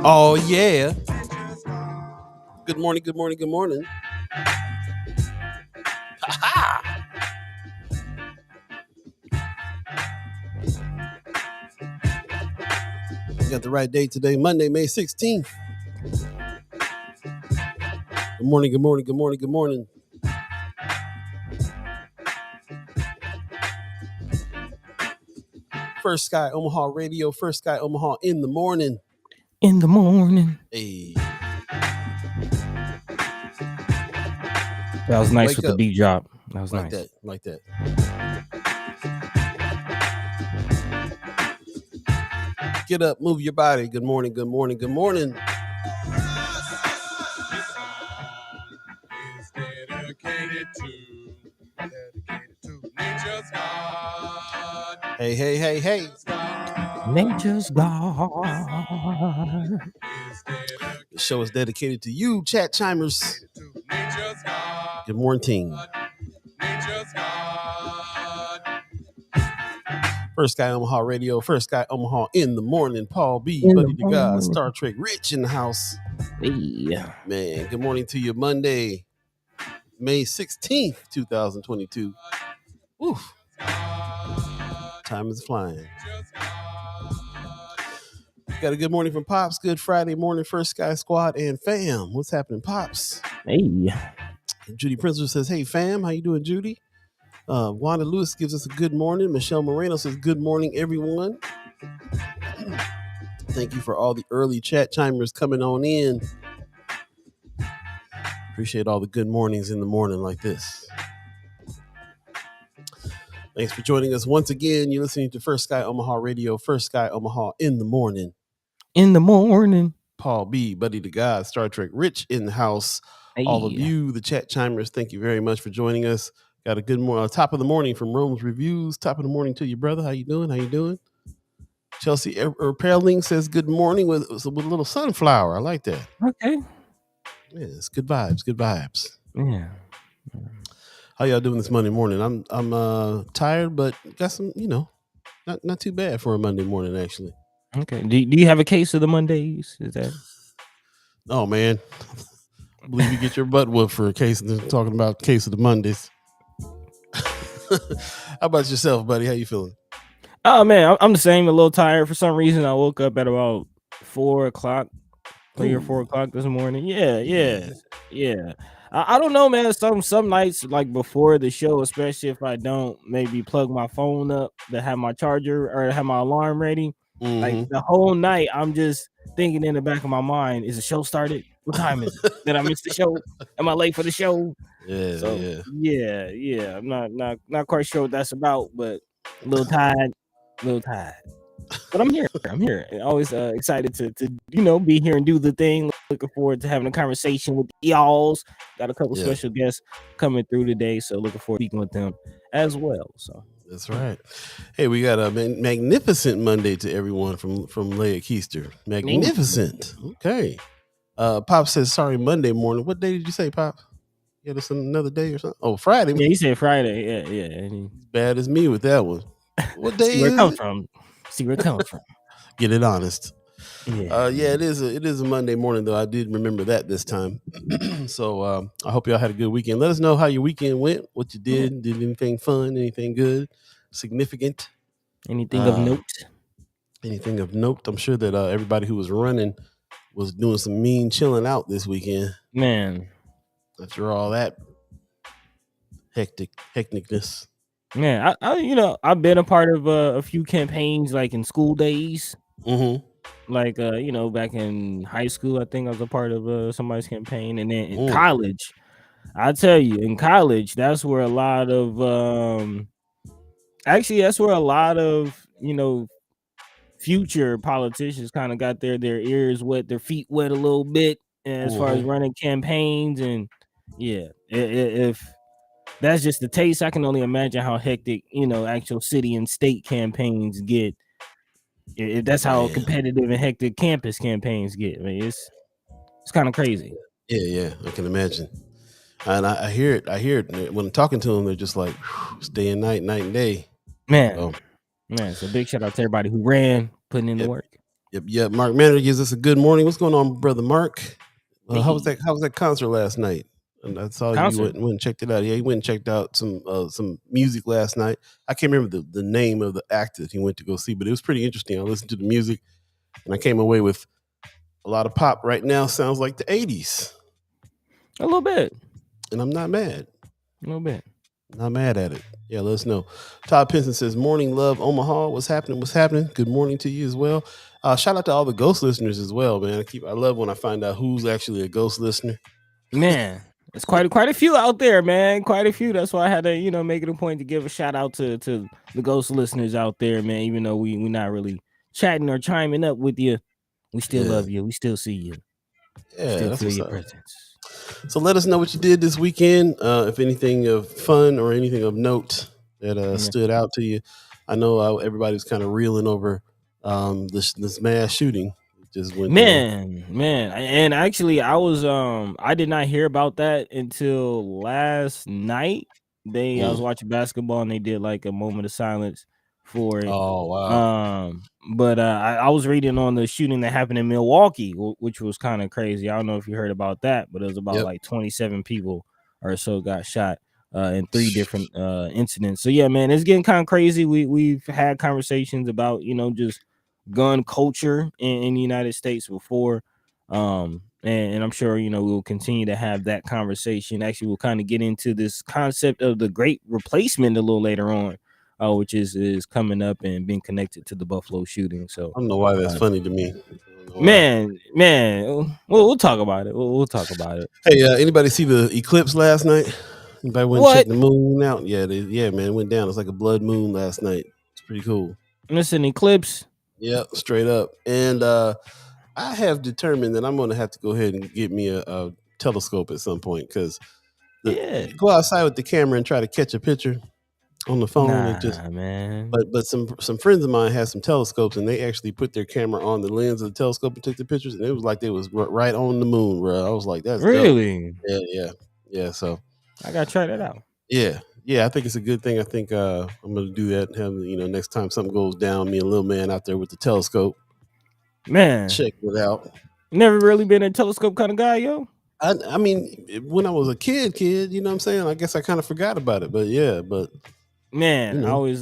Oh, yeah. Good morning, good morning, good morning. Ha-ha! You got the right date today, Monday, May 16th. Good morning, good morning, good morning, good morning. First Sky Omaha Radio, First Sky Omaha in the morning. In the morning. Hey. That was nice Wake with up. the beat drop. That was Like nice. that, like that. Get up, move your body. Good morning, good morning, good morning. Dedicated to nature's God. Hey, hey, hey, hey. Nature's God. The show is dedicated to you, chat chimers. Good morning. First Sky Omaha Radio, First Sky Omaha in the morning. Paul B, Buddi3 Da Gawd, Star Trek Rich in the house. Hey. Man, good morning to you. Monday, May 16th, 2022. Oof. Time is flying. Got a good morning from Pops. Good Friday morning, First Sky Squad and fam. What's happening, Pops? Hey. Judy Prince says, hey, fam. How you doing, Judy? Wanda Lewis gives us a good morning. Michelle Moreno says, good morning, everyone. Thank you for all the early chat chimers coming on in. Appreciate all the good mornings in the morning like this. Thanks for joining us once again. You're listening to First Sky Omaha Radio, First Sky Omaha in the morning. In the morning. Paul B, Buddi3 Da Gawd, Star Trek Rich in the house. Hey. All of you, the chat chimers, thank you very much for joining us. Got a good top of the morning from Rome's Reviews. Top of the morning to you, brother. How you doing? How you doing? Chelsea Perling says good morning with a little sunflower. I like that. Okay. Yeah, it's good vibes. Good vibes. Yeah. How y'all doing this Monday morning? I'm tired, but got some, not too bad for a Monday morning actually. Okay. Do you have a case of the Mondays? Is that? Oh man, I believe you get your butt whooped for a case of talking about case of the Mondays. How about yourself, buddy? How you feeling? Oh man, I'm the same. A little tired for some reason. I woke up at about 4 o'clock, 3 or 4 o'clock this morning. Yeah. I don't know, man. Some nights, like before the show, especially if I don't maybe plug my phone up to have my charger or have my alarm ready, like the whole night I'm just thinking in the back of my mind, is the show started? What time is it? Did I miss the show? Am I late for the show? Yeah. I'm not quite sure what that's about, but a little tired. But I'm here. Always excited to be here and do the thing. Looking forward to having a conversation with y'all. Got a couple special guests coming through today, so looking forward to speaking with them as well. So that's right. Hey, we got a magnificent Monday to everyone from Leia Keister. Magnificent. Okay. Pop says sorry Monday morning. What day did you say, Pop? You had us another day or something? Oh, Friday. Yeah, he said Friday. Yeah. He's bad as me with that one. What day See where it comes from. See where it comes from. Get it honest. Yeah. It is a Monday morning though. I did remember that this time. So I hope y'all had a good weekend. Let us know how your weekend went, what you did. Did anything fun, anything good, significant, anything of note? Anything of note. I'm sure that everybody who was running was doing some mean chilling out this weekend. Man, after all that hecticness. Man, I've been a part of a few campaigns, like in school days. Like back in high school, I think I was a part of somebody's campaign, and then in college, I tell you, in college, that's where a lot of future politicians kind of got their ears wet, their feet wet a little bit as far as running campaigns. And if that's just the taste, I can only imagine how hectic actual city and state campaigns get. If that's how competitive and hectic campus campaigns get. I mean, it's kind of crazy. Yeah, I can imagine. And I hear it when I'm talking to them. They're just like, day and night and day. Man, so big shout out to everybody who ran, putting in the work. Yep. Mark Manor gives us a good morning. What's going on, brother Mark? How was Hey, that concert last night? And I saw you concert. went and checked it out. Yeah, he went and checked out some music last night. I can't remember the name of the act that he went to go see, but it was pretty interesting. I listened to the music and I came away with a lot of pop right now. Sounds like the 80s. A little bit. And I'm not mad. A little bit. Not mad at it. Yeah, let us know. Todd Pinson says, "Morning, love, Omaha. What's happening? What's happening? Good morning to you as well. Shout out to all the ghost listeners as well, man. I love when I find out who's actually a ghost listener. Man, it's quite a few out there, man. Quite a few. That's why I had to, make it a point to give a shout out to the ghost listeners out there, man. Even though we're not really chatting or chiming up with you, we still love you. We still see you. Yeah, Still that's feel what's your up. presence. So let us know what you did this weekend. If anything of fun or anything of note that stood out to you. I know everybody was kind of reeling over this mass shooting. Just went down. Man, and actually, I did not hear about that until last night. I was watching basketball and they did like a moment of silence for it. Oh wow. But I was reading on the shooting that happened in Milwaukee, which was kind of crazy. I don't know if you heard about that, but it was about like 27 people or so got shot in 3 different incidents. So yeah, man, it's getting kind of crazy. We've had conversations about just gun culture in the United States before. And I'm sure we'll continue to have that conversation. Actually, we'll kind of get into this concept of the great replacement a little later on, which is coming up and being connected to the Buffalo shooting. So I don't know why that's funny to me. Man, we'll talk about it. We'll talk about it. Hey, anybody see the eclipse last night? Anybody went and check the moon out? Yeah, man, it went down. It's like a blood moon last night. It's pretty cool. It's an eclipse. Yeah, straight up. And I have determined that I'm going to have to go ahead and get me a telescope at some point because go outside with the camera and try to catch a picture on the phone. Man. But some friends of mine had some telescopes and they actually put their camera on the lens of the telescope and took the pictures, and it was like they was right on the moon, bro. I was like, that's really dope. Yeah. So I gotta try that out. Yeah. I think it's a good thing. I think I'm gonna do that. Have next time something goes down, me and little man out there with the telescope. Man, check it out. Never really been a telescope kind of guy, yo. I mean, when I was a kid, you know what I'm saying? I guess I kind of forgot about it, but yeah, man, I always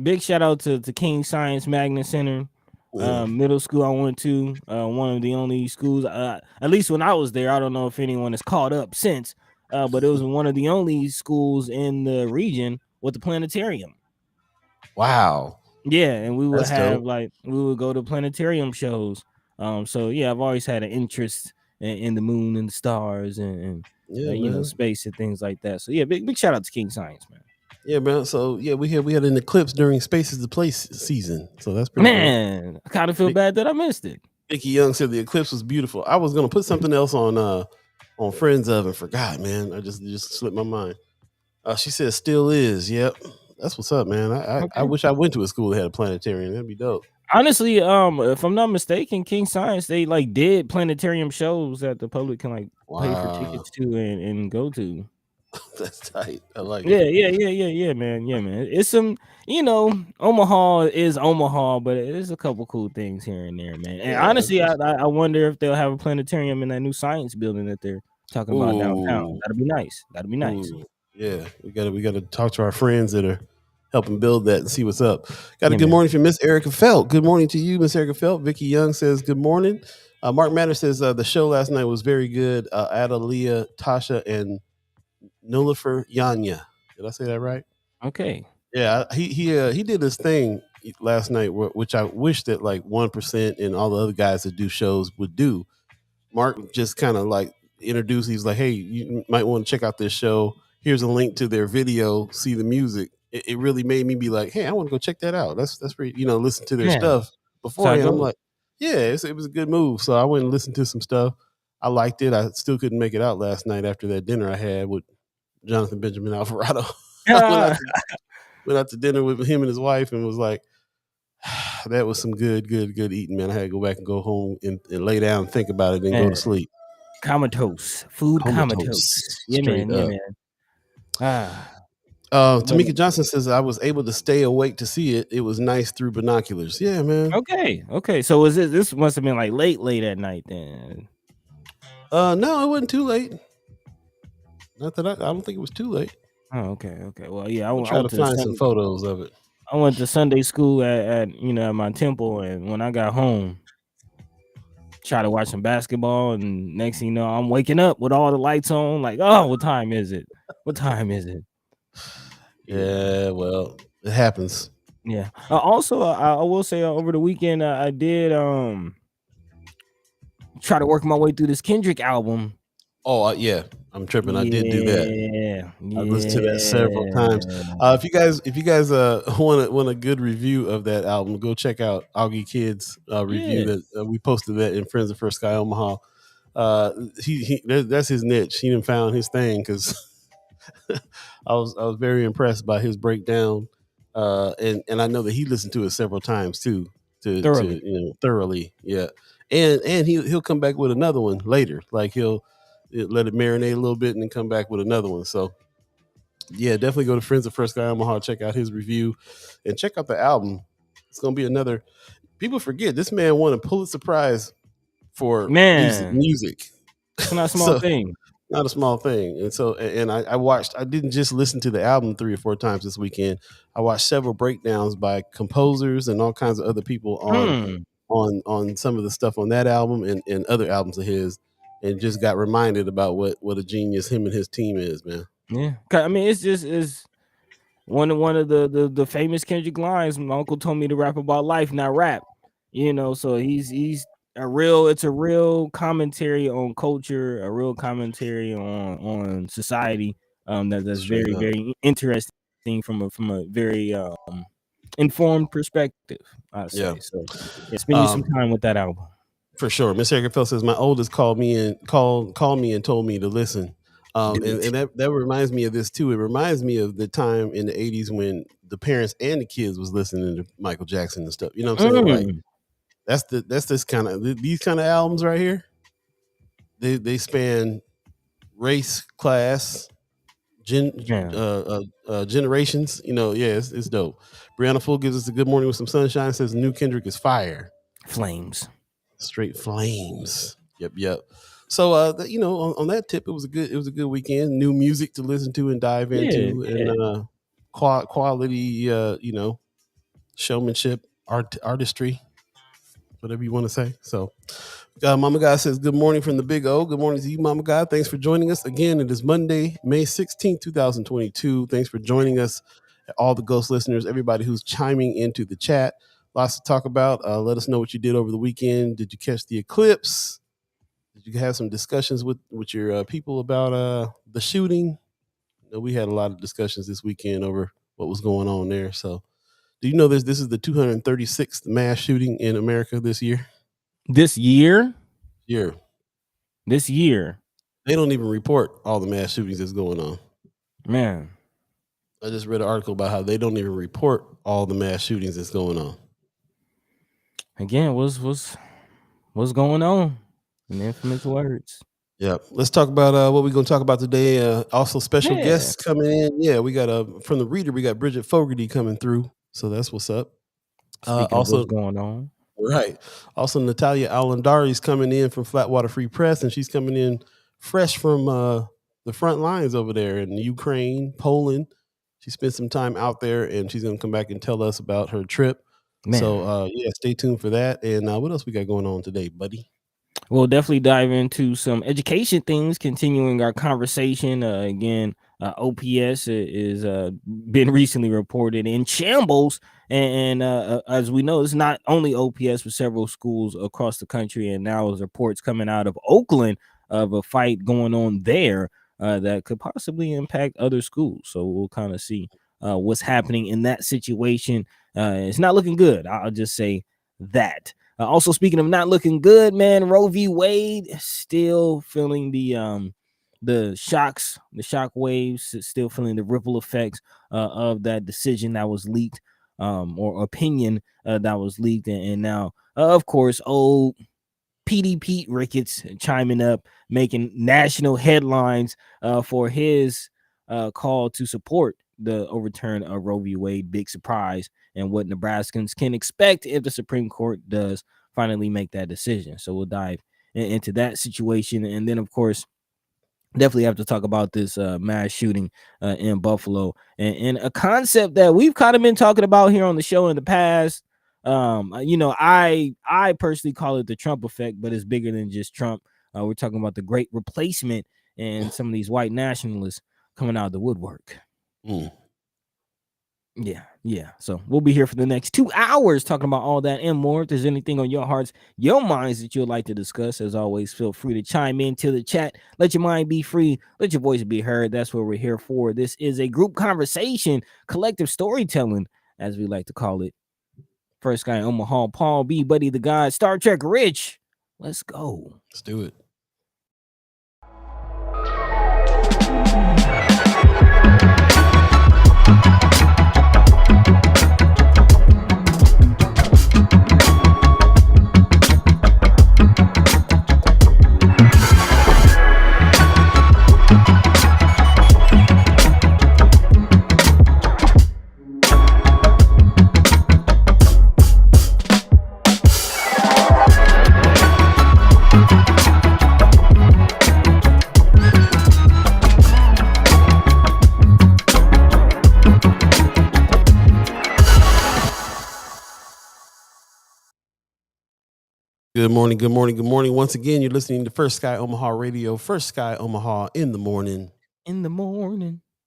big shout out to King Science Magnet Center. Middle school I went to, one of the only schools, at least when I was there. I don't know if anyone has caught up since, but it was one of the only schools in the region with the planetarium. Wow. Yeah, and we would have dope. we would go to planetarium shows. So yeah, I've always had an interest in the moon and the stars and space and things like that. So yeah, big shout out to King Science, man. Yeah, man. So yeah, we had an eclipse during Spaces the Place season, so that's pretty man. Good. I kind of feel bad that I missed it. Vicky Young said the eclipse was beautiful. I was gonna put something else on Friends of and forgot, man. I just slipped my mind. She said still is. Yep, that's what's up, man. I wish I went to a school that had a planetarium. That'd be dope. Honestly, if I'm not mistaken, King Science they did planetarium shows that the public can pay for tickets to and go to. That's tight. I like it. Yeah, man. Yeah, man. It's some, Omaha is Omaha, but there's a couple cool things here and there, man. And honestly, I wonder if they'll have a planetarium in that new science building that they're talking about downtown. That'd be nice. Ooh. Yeah, we gotta talk to our friends that are helping build that and see what's up. Got a good morning from Miss Erica Felt. Good morning to you, Miss Erica Felt. Vicky Young says good morning. Mark Matter says the show last night was very good. Adalia, Tasha, and Nolifer Yanya. Did I say that right? Okay. Yeah, he did this thing last night, which I wish that 1% and all the other guys that do shows would do. Mark just kind of introduced. He's like, "Hey, you might want to check out this show. Here's a link to their video. See the music." It really made me be like, "Hey, I want to go check that out." That's pretty. Listen to their stuff beforehand. I'm like, "Yeah, it was a good move." So I went and listened to some stuff. I liked it. I still couldn't make it out last night after that dinner I had with Jonathan Benjamin Alvarado. Went out to dinner with him and his wife and was like, that was some good eating, man. I had to go back and go home and lay down and think about it and go to sleep. Comatose. Food comatose. Yeah, man. Tamika Johnson says I was able to stay awake to see it. It was nice through binoculars. Yeah, man. Okay. So was it? This must have been like late at night then. No, it wasn't too late. Not that I don't think it was too late. Oh, okay. Well, yeah, I'll try to find some photos of it. I went to Sunday school at my temple, and when I got home, try to watch some basketball, and next thing you know, I'm waking up with all the lights on. Like, oh, what time is it? Yeah, well, it happens. Yeah. Also, I will say over the weekend, I did try to work my way through this Kendrick album. Oh, yeah. I'm tripping. I did do that. Yeah. I listened to that several times. If you guys want a good review of that album, go check out Augie Kid's review that we posted that in Friends of First Sky Omaha. That's his niche. He done found his thing because I was very impressed by his breakdown, and I know that he listened to it several times too, thoroughly. Yeah, and he'll come back with another one later. Like he'll let it marinate a little bit and then come back with another one. So yeah, definitely go to Friends of First Guy Omaha, check out his review, and check out the album. It's gonna be another. People forget this man won a Pulitzer Prize for music. It's not a small thing. Not a small thing. And so, and I watched. I didn't just listen to the album 3 or 4 times this weekend. I watched several breakdowns by composers and all kinds of other people on some of the stuff on that album and other albums of his, and just got reminded about what a genius him and his team is, man. Yeah, I mean, it's one of the famous Kendrick lines. My uncle told me to rap about life, not rap. So he's it's a real commentary on culture, a real commentary on society. That's very very interesting from a very informed perspective, I'd say. So yeah, spend some time with that album. For sure. Miss Erica says my oldest called me and told me to listen. And that reminds me of this too. It reminds me of the time in the 80s when the parents and the kids was listening to Michael Jackson and stuff. You know what I'm saying? Like that's this kind of these kind of albums right here. They span race, class, generations. It's dope. Brianna Full gives us a good morning with some sunshine. Says new Kendrick is fire. Flames. Straight flames. Yep. So on that tip, it was a good weekend. New music to listen to and dive into, and quality, showmanship, artistry, whatever you want to say. So, Mama God says good morning from the Big O. Good morning to you, Mama God. Thanks for joining us again. It is Monday, May 16th, 2022. Thanks for joining us, all the Ghost listeners, everybody who's chiming into the chat. Lots to talk about. Let us know what you did over the weekend. Did you catch the eclipse? Did you have some discussions with your people about the shooting? We had a lot of discussions this weekend over what was going on there. So, do you know this is the 236th mass shooting in America this year? This year? Yeah. This year. They don't even report all the mass shootings that's going on. Man. I just read an article about how they don't even report all the mass shootings that's going on. Again, what's going on? In infamous words. Yeah, let's talk about what we're going to talk about today. Also, special guests coming in. Yeah, we got from the Reader. We got Bridget Fogerty coming through, so that's what's up. Also, what's going on? Right. Also, Natalia Alamdari is coming in from Flatwater Free Press, and she's coming in fresh from the front lines over there in Ukraine, Poland. She spent some time out there, and she's going to come back and tell us about her trip. Man. So, stay tuned for that. And what else we got going on today, buddy? We'll definitely dive into some education things, continuing our conversation. Again, OPS is been recently reported in shambles. And as we know, it's not only OPS, but several schools across the country. And now there's reports coming out of Oakland of a fight going on there that could possibly impact other schools. So we'll kind of see what's happening in that situation. It's not looking good. I'll just say that. Also, speaking of not looking good, man, Roe v. Wade still feeling the shocks, the shock waves, still feeling the ripple effects of that decision that was leaked, or opinion that was leaked, and now, of course, old PD Pete Ricketts chiming up, making national headlines for his call to support the overturn of Roe v. Wade, big surprise, and what Nebraskans can expect if the Supreme Court does finally make that decision. So we'll dive into that situation. And then, of course, definitely have to talk about this mass shooting in Buffalo, and a concept that we've kind of been talking about here on the show in the past. I personally call it the Trump effect, but it's bigger than just Trump. We're talking about the great replacement and some of these white nationalists coming out of the woodwork. Yeah. So we'll be here for the next 2 hours talking about all that and more. If there's anything on your hearts, your minds that you'd like to discuss, as always, feel free to chime into the chat. Let your mind be free. Let your voice be heard. That's what we're here for. This is a group conversation, collective storytelling, as we like to call it. First Sky Omaha, Paul B, Buddi3 Da Gawd, Star Trek Rich. Let's go. Let's do it. Good morning. Once again, you're listening to First Sky Omaha Radio, First Sky Omaha in the morning.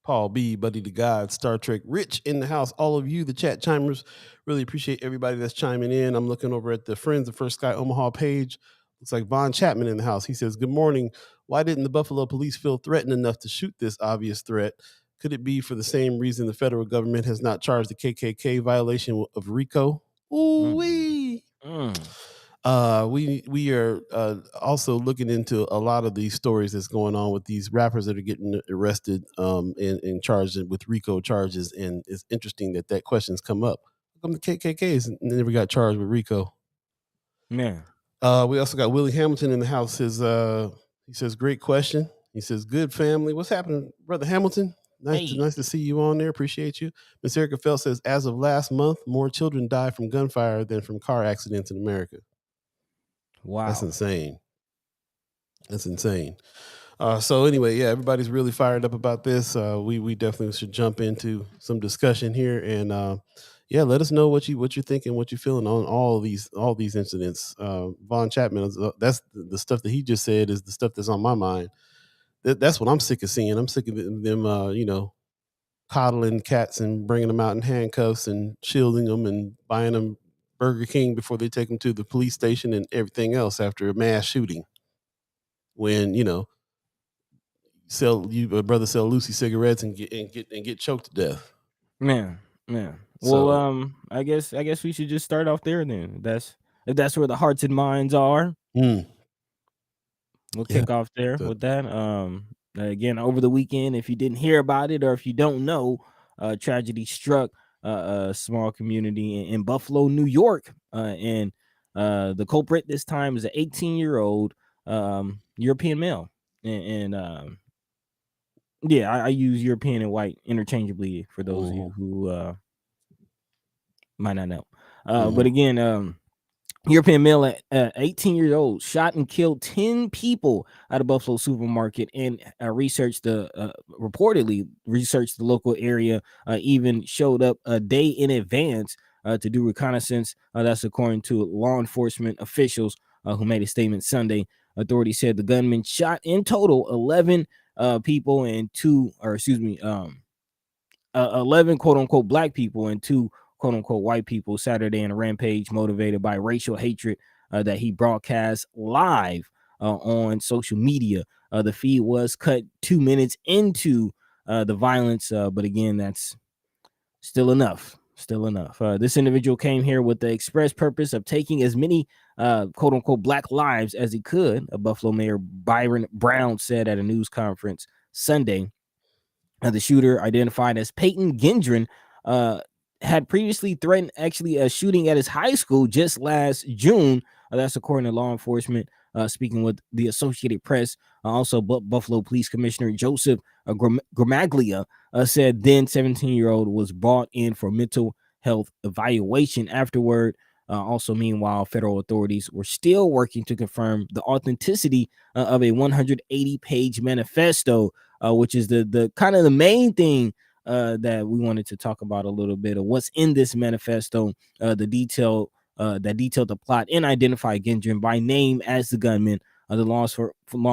Paul B, Buddi3 Da Gawd, Star Trek Rich in the house. All of you, the chat chimers, really appreciate everybody that's chiming in. I'm looking over at the Friends of First Sky Omaha page. Looks like Von Chapman in the house. He says, good morning. Why didn't the Buffalo police feel threatened enough to shoot this obvious threat? Could it be for the same reason the federal government has not charged the KKK violation of RICO? Ooh-wee. We are also looking into a lot of these stories that's going on with these rappers that are getting arrested and charged with RICO charges, and it's interesting that question's come up. How come the KKKs never got charged with RICO? Man. We also got Willie Hamilton in the house. He says, great question. He says, good family. What's happening, Brother Hamilton? Nice to see you on there. Appreciate you. Miss Erica Felt says, as of last month, more children die from gunfire than from car accidents in America. Wow. That's insane. So anyway, yeah, everybody's really fired up about this. We definitely should jump into some discussion here, and let us know what you're thinking, what you're feeling on all these incidents. Von Chapman, that's the stuff that he just said is the stuff that's on my mind. That's what I'm sick of seeing. I'm sick of them, coddling cats and bringing them out in handcuffs and shielding them and buying them Burger King before they take them to the police station and everything else after a mass shooting. When brother sell Lucy cigarettes and get choked to death. Man. Well, I guess we should just start off there then. If that's where the hearts and minds are. We'll kick off there with that. Again, over the weekend, if you didn't hear about it or if you don't know, tragedy struck a small community in Buffalo, New York, and the culprit this time is an 18-year-old European male, and I use European and white interchangeably for those of you who might not know. But again, European male at 18 years old shot and killed 10 people at a Buffalo supermarket, and reportedly researched the local area, even showed up a day in advance to do reconnaissance. That's according to law enforcement officials who made a statement Sunday. Authorities said the gunman shot in total 11 people and 11 quote unquote black people and 2 quote unquote white people Saturday in a rampage motivated by racial hatred that he broadcast live on social media. The feed was cut 2 minutes into the violence, but again, that's still enough. This individual came here with the express purpose of taking as many quote unquote black lives as he could, Buffalo Mayor Byron Brown said at a news conference Sunday. The shooter, identified as Peyton Gendron, had previously threatened actually a shooting at his high school just last June. That's according to law enforcement. speaking with the Associated Press. Also, Buffalo Police Commissioner Joseph Gramaglia said then 17-year-old was brought in for mental health evaluation afterward. Also, meanwhile, federal authorities were still working to confirm the authenticity of a 180-page manifesto, which is the kind of the main thing that we wanted to talk about a little bit of what's in this manifesto, the detail that detailed the plot and identified Gendron by name as the gunman. The law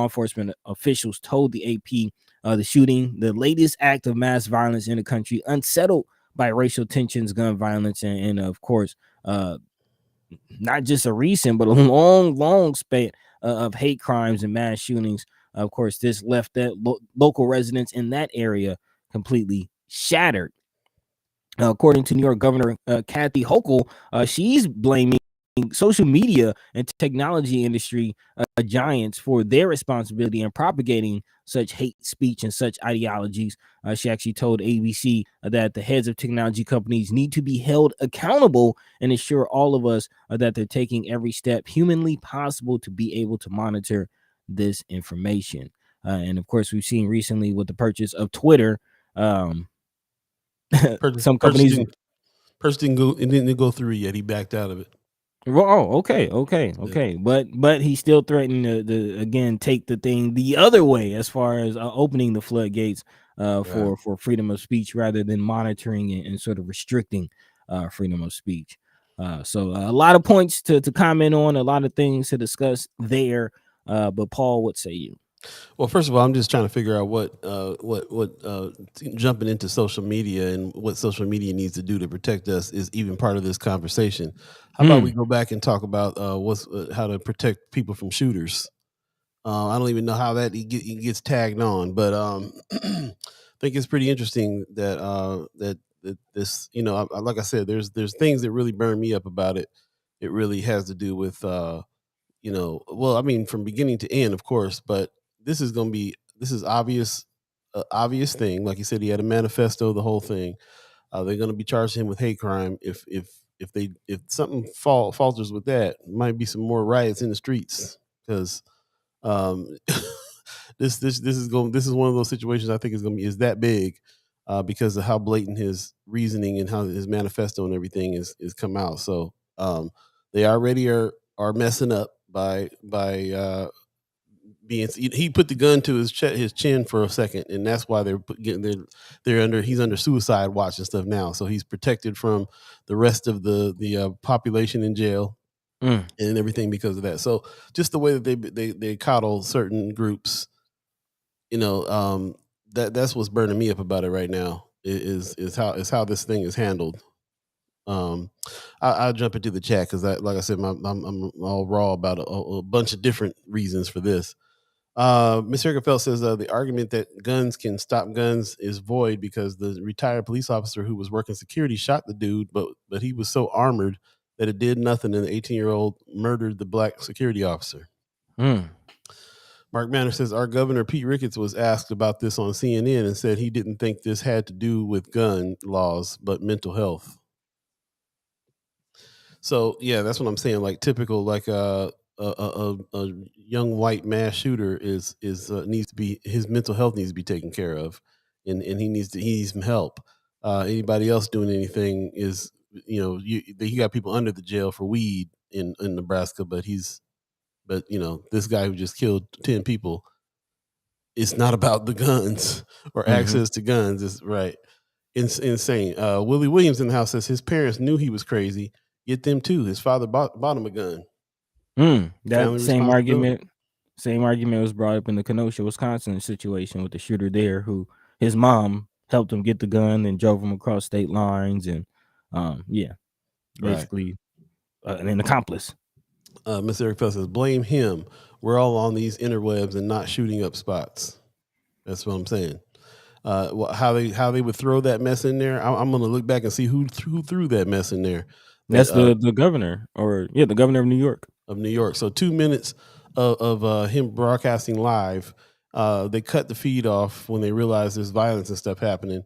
enforcement officials told the AP the shooting, the latest act of mass violence in the country, unsettled by racial tensions, gun violence, and of course, not just a recent, but a long span of hate crimes and mass shootings. Of course, this left that local residents in that area completely shattered. According to New York Governor Kathy Hochul, she's blaming social media and technology industry giants for their responsibility in propagating such hate speech and such ideologies. She actually told ABC that the heads of technology companies need to be held accountable and ensure all of us that they're taking every step humanly possible to be able to monitor this information. And of course, we've seen recently with the purchase of Twitter, some companies. Didn't go through yet. He backed out of it. Oh, okay. But he still threatened to again take the thing the other way as far as opening the floodgates for freedom of speech rather than monitoring and sort of restricting freedom of speech. So a lot of points to comment on, a lot of things to discuss there. But Paul, what say you? Well, first of all, I'm just trying to figure out what jumping into social media and what social media needs to do to protect us is even part of this conversation. How about we go back and talk about how to protect people from shooters? I don't even know how that he gets tagged on, but I think it's pretty interesting that this, like I said, there's things that really burn me up about it. It really has to do with well, I mean, from beginning to end, of course, but this is obvious, obvious thing. Like you said, he had a manifesto, the whole thing. They're going to be charging him with hate crime. If something falters with that, might be some more riots in the streets because this is one of those situations I think is that big because of how blatant his reasoning and how his manifesto and everything is come out. So they already are messing up by being. He put the gun to his chin for a second, and that's why he's under suicide watch and stuff now. So he's protected from the rest of the population in jail and everything because of that. So just the way that they coddle certain groups, that's what's burning me up about it right now is how this thing is handled. I'll jump into the chat because like I said, I'm all raw about a bunch of different reasons for this. Ms. Hirgefeld says the argument that guns can stop guns is void because the retired police officer who was working security shot the dude, but he was so armored that it did nothing, and the 18-year-old murdered the black security officer. Mark Manner says our governor Pete Ricketts was asked about this on CNN and said he didn't think this had to do with gun laws but mental health. So yeah, that's what I'm saying. Like typical, like a young white mass shooter is needs to be, his mental health needs to be taken care of, and he needs some help. Anybody else doing anything is, you got people under the jail for weed in Nebraska, but this guy who just killed 10 people, it's not about the guns or access to guns. It's right. Insane. Willie Williams in the house says his parents knew he was crazy. Get them too. His father bought him a gun. That same argument was brought up in the Kenosha, Wisconsin situation with the shooter there, who his mom helped him get the gun and drove him across state lines, and basically an accomplice. Mr. Eric Fell says, blame him. We're all on these interwebs and not shooting up spots. That's what I'm saying. How they would throw that mess in there. I'm going to look back and see who threw that mess in there. That's the governor, the governor of New York. So 2 minutes of him broadcasting live. They cut the feed off when they realized there's violence and stuff happening.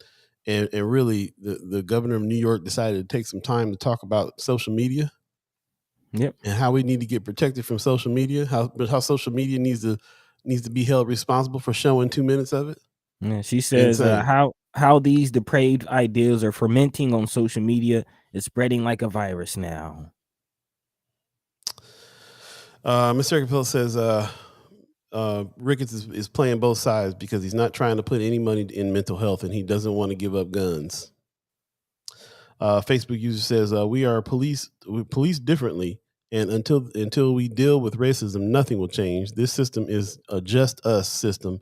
And really, the governor of New York decided to take some time to talk about social media. Yep. And how we need to get protected from social media, how social media needs to be held responsible for showing 2 minutes of it. Yeah, she says Insane. how these depraved ideas are fermenting on social media is spreading like a virus now. Mr. Capill says Ricketts is playing both sides because he's not trying to put any money in mental health and he doesn't want to give up guns. Facebook user says we police differently, and until we deal with racism, nothing will change. This system is a just us system.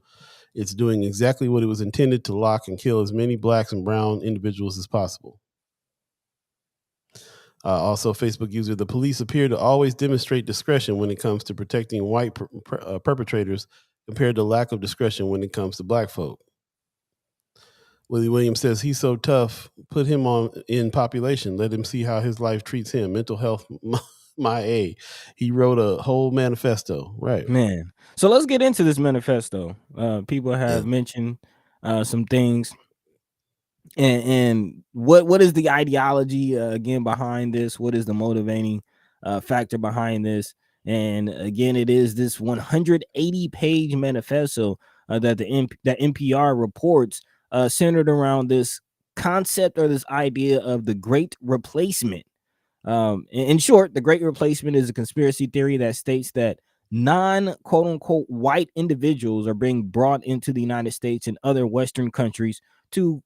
It's doing exactly what it was intended to: lock and kill as many blacks and brown individuals as possible. Also, Facebook user, the police appear to always demonstrate discretion when it comes to protecting white perpetrators compared to lack of discretion when it comes to black folk. Willie Williams says he's so tough, put him on in population. Let him see how his life treats him. Mental health, my A. He wrote a whole manifesto. Right. Man. So let's get into this manifesto. People have Yeah. mentioned some things. And what is the ideology again behind this? What is the motivating factor behind this? And again, it is this 180-page manifesto that that NPR reports centered around this concept or this idea of the Great Replacement. In short, the Great Replacement is a conspiracy theory that states that non-quote unquote white individuals are being brought into the United States and other Western countries to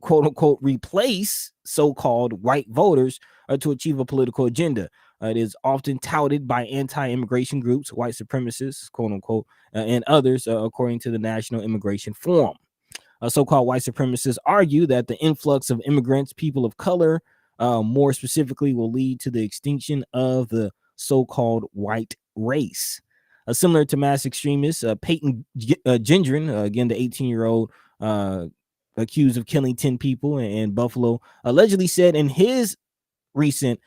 quote unquote replace so-called white voters to achieve a political agenda. It is often touted by anti-immigration groups, white supremacists, quote unquote, and others, according to the National Immigration Forum. So-called white supremacists argue that the influx of immigrants, people of color, more specifically, will lead to the extinction of the so-called white race. Similar to mass extremists, Peyton Gendron, again, the 18-year-old accused of killing 10 people in Buffalo, allegedly said in his recent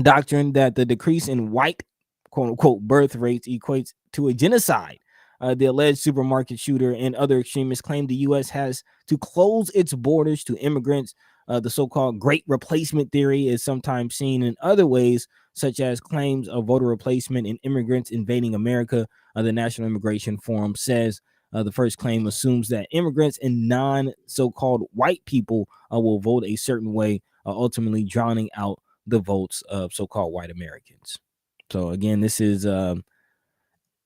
doctrine that the decrease in white quote unquote birth rates equates to a genocide. The alleged supermarket shooter and other extremists claim the U.S. has to close its borders to immigrants. The so-called Great Replacement theory is sometimes seen in other ways, such as claims of voter replacement and immigrants invading America. The National Immigration Forum says the first claim assumes that immigrants and non-so-called white people will vote a certain way, ultimately drowning out the votes of so-called white Americans. So again, this is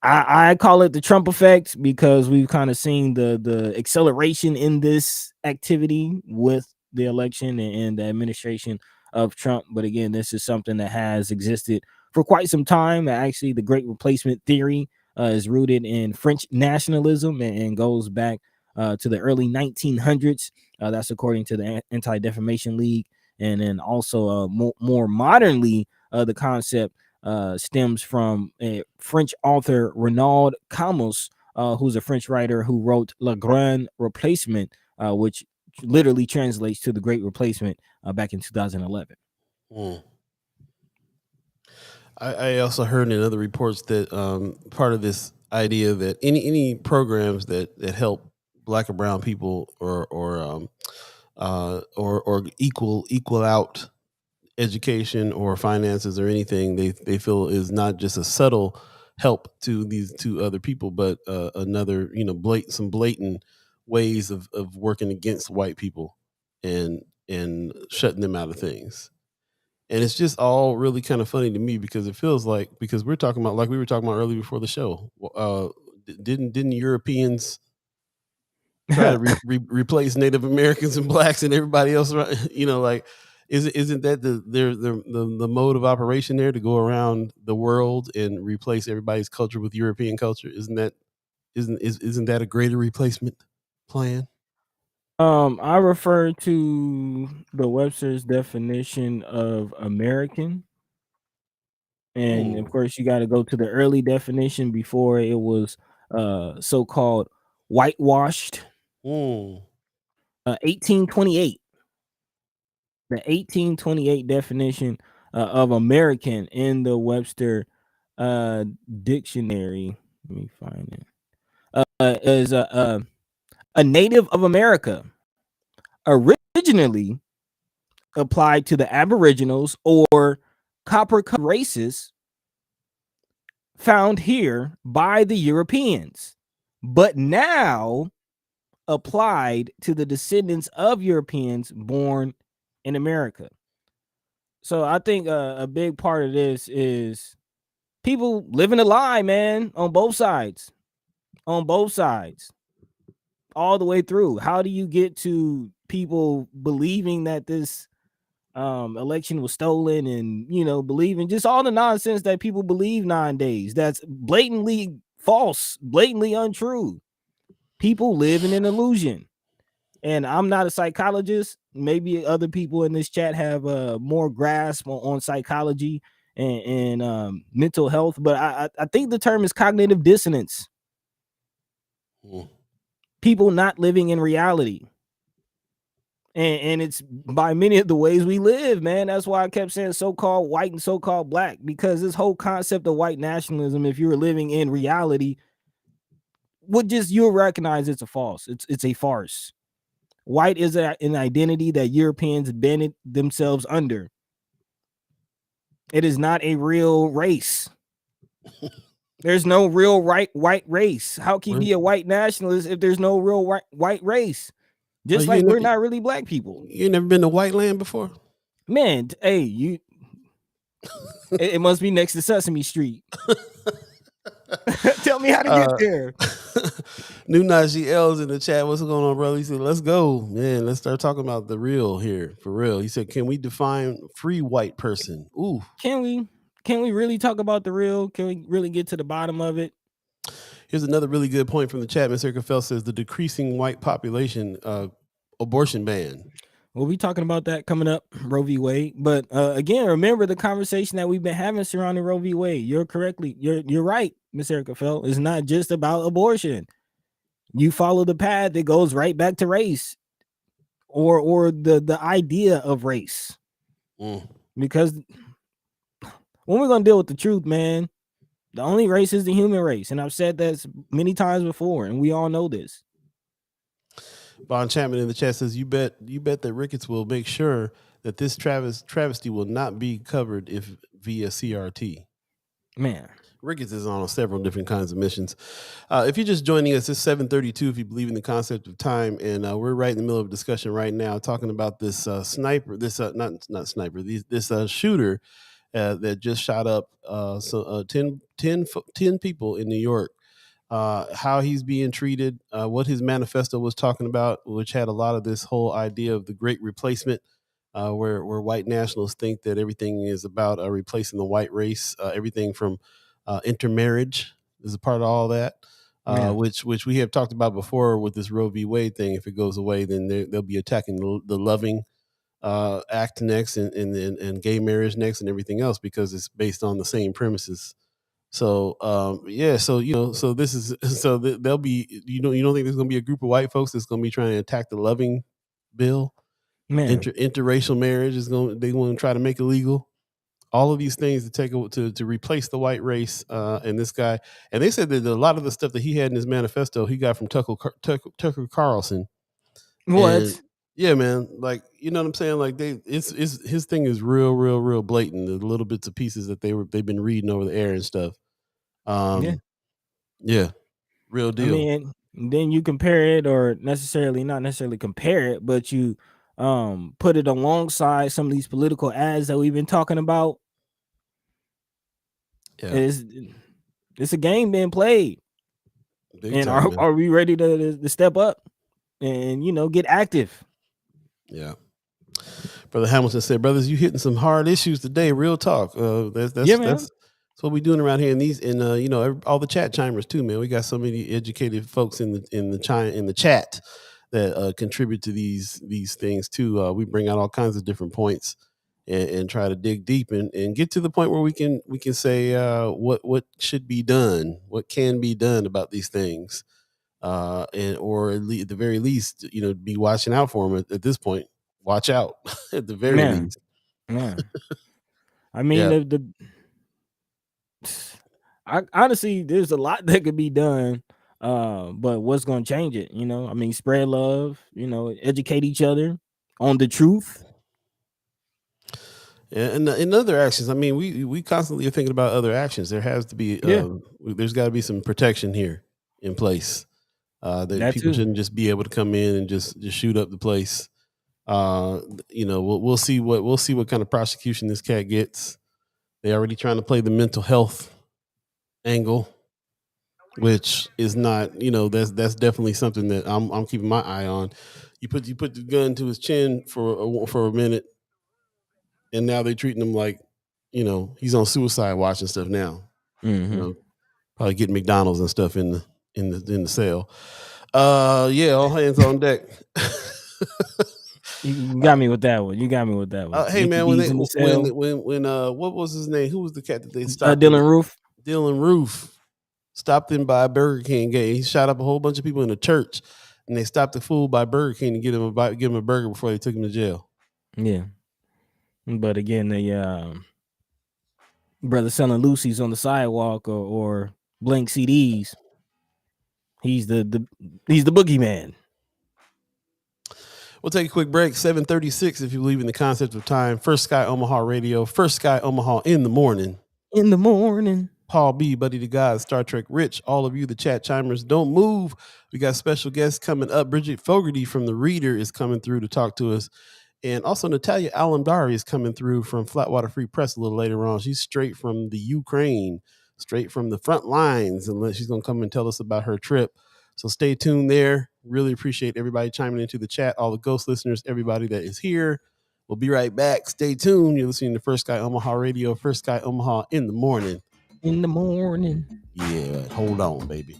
I call it the Trump effect because we've kind of seen the acceleration in this activity with the election and the administration of Trump. But again, this is something that has existed for quite some time. Actually, the Great Replacement theory is rooted in French nationalism and goes back to the early 1900s. That's according to the Anti-Defamation League. And then also more modernly, the concept stems from a French author, Renaud Camus, who's a French writer who wrote Le Grand Replacement, which literally translates to the Great Replacement back in 2011. I also heard in other reports that part of this idea that any programs that help black or brown people or equal out education or finances or anything they feel is not just a subtle help to these two other people, but another some blatant ways of working against white people and shutting them out of things. And it's just all really kind of funny to me because it feels like, because we're talking about, like we were talking about earlier before the show, didn't Europeans try to replace Native Americans and blacks and everybody else? Like, isn't that the mode of operation there, to go around the world and replace everybody's culture with European culture? Isn't that a greater replacement plan? I refer to the Webster's definition of American. And of course, you got to go to the early definition before it was so-called whitewashed. 1828. The 1828 definition of American in the Webster dictionary. Let me find it. Is a native of America, originally applied to the Aboriginals or copper races found here by the Europeans, but now applied to the descendants of Europeans born in America. So I think a big part of this is people living a lie, man, on both sides, all the way through. How do you get to people believing that this election was stolen, and believing just all the nonsense that people believe nowadays that's blatantly false, blatantly untrue? People live in an illusion. And I'm not a psychologist. Maybe other people in this chat have more grasp on psychology and mental health, but I think the term is cognitive dissonance. People not living in reality. And it's by many of the ways we live, man. That's why I kept saying so-called white and so-called black, because this whole concept of white nationalism, if you're living in reality, you'll recognize it's a false. It's a farce. White is an identity that Europeans bended themselves under. It is not a real race. There's no real white race. How can you be a white nationalist if there's no real white race? Just like we're not really black people. You never been to White Land before? Man, hey, it must be next to Sesame Street. Tell me how to get there. New Najee L's in the chat. What's going on, brother? He said, let's go, man. Let's start talking about the real here, for real. He said, can we define free white person? Ooh. Can we really talk about the real? Can we really get to the bottom of it? Here's another really good point from the chat. Mr. Circafel says the decreasing white population abortion ban. We'll be talking about that coming up, Roe v. Wade. But again, remember the conversation that we've been having surrounding Roe v. Wade. You're right, Mr. Circafel. It's not just about abortion. You follow the path, it goes right back to race, or the idea of race. Because when we're gonna deal with the truth, man, the only race is the human race, and I've said that many times before, and we all know this. Bon Chapman in the chat says, you bet that Ricketts will make sure that this travesty will not be covered if via CRT. Man, Ricketts is on several different kinds of missions. If you're just joining us, it's 7:32 if you believe in the concept of time, and we're right in the middle of a discussion right now talking about this sniper, this not sniper, this shooter that just shot up 10 people in New York. How he's being treated, what his manifesto was talking about, which had a lot of this whole idea of the great replacement, where white nationalists think that everything is about replacing the white race, everything from intermarriage is a part of all that, which we have talked about before with this Roe v. Wade thing. If it goes away, then they'll be attacking the Loving Act next, and gay marriage next, and everything else, because it's based on the same premises. So so this is they'll be you don't think there's going to be a group of white folks that's going to be trying to attack the Loving bill? Man, interracial marriage they want to try to make illegal. All of these things to replace the white race, and this guy. And they said that a lot of the stuff that he had in his manifesto he got from Tucker Carlson. What? And yeah, man. Like, you know what I'm saying? Like his thing is real blatant. The little bits of pieces that they've been reading over the air and stuff. Yeah, real deal. I mean, then you compare it, or not necessarily compare it, but you put it alongside some of these political ads that we've been talking about. Yeah. It's a game being played. Big time, are we ready to step up and get active? Yeah. Brother Hamilton said, brothers, you hitting some hard issues today. Real talk. That's what we're doing around here. And all the chat chimers too, man. We got so many educated folks in the chat that contribute to these things too. We bring out all kinds of different points and try to dig deep and get to the point where we can say what should be done, what can be done about these things, or at the very least, be watching out for them at this point. Watch out at the very least. Yeah. I mean, honestly, there's a lot that could be done, but what's going to change it? I mean, spread love, educate each other on the truth. And in other actions, I mean, we constantly are thinking about other actions. There has to be, there's got to be some protection here in place. That people shouldn't just be able to come in and just shoot up the place. We'll see what kind of prosecution this cat gets. They're already trying to play the mental health angle, which is not, that's definitely something that I'm keeping my eye on. You put the gun to his chin for a minute, and now they're treating him like, he's on suicide watch and stuff now. Probably getting McDonald's and stuff in the cell. All hands on deck. You got me with that one. Hey man, when what was his name? Who was the cat that they stopped? Dylan Roof. Dylan Roof stopped him by a Burger King gate. He shot up a whole bunch of people in a church, and they stopped the fool by Burger King to give him a burger before they took him to jail. Yeah, but again, the brother selling Lucy's on the sidewalk or blank CDs. He's the boogeyman. We'll take a quick break. 7:36, if you believe in the concept of time. First Sky Omaha Radio. First Sky Omaha in the morning. Paul B, Buddi3 Da Gawd, Star Trek Rich, all of you, the chat chimers, don't move. We got special guests coming up. Bridget Fogerty from The Reader is coming through to talk to us. And also Natalia Alamdari is coming through from Flatwater Free Press a little later on. She's straight from the Ukraine, straight from the front lines, and she's going to come and tell us about her trip. So stay tuned there. Really appreciate everybody chiming into the chat, all the ghost listeners, everybody that is here. We'll be right back. Stay tuned. You're listening to First Sky Omaha Radio, First Sky Omaha in the morning. Yeah, hold on, baby.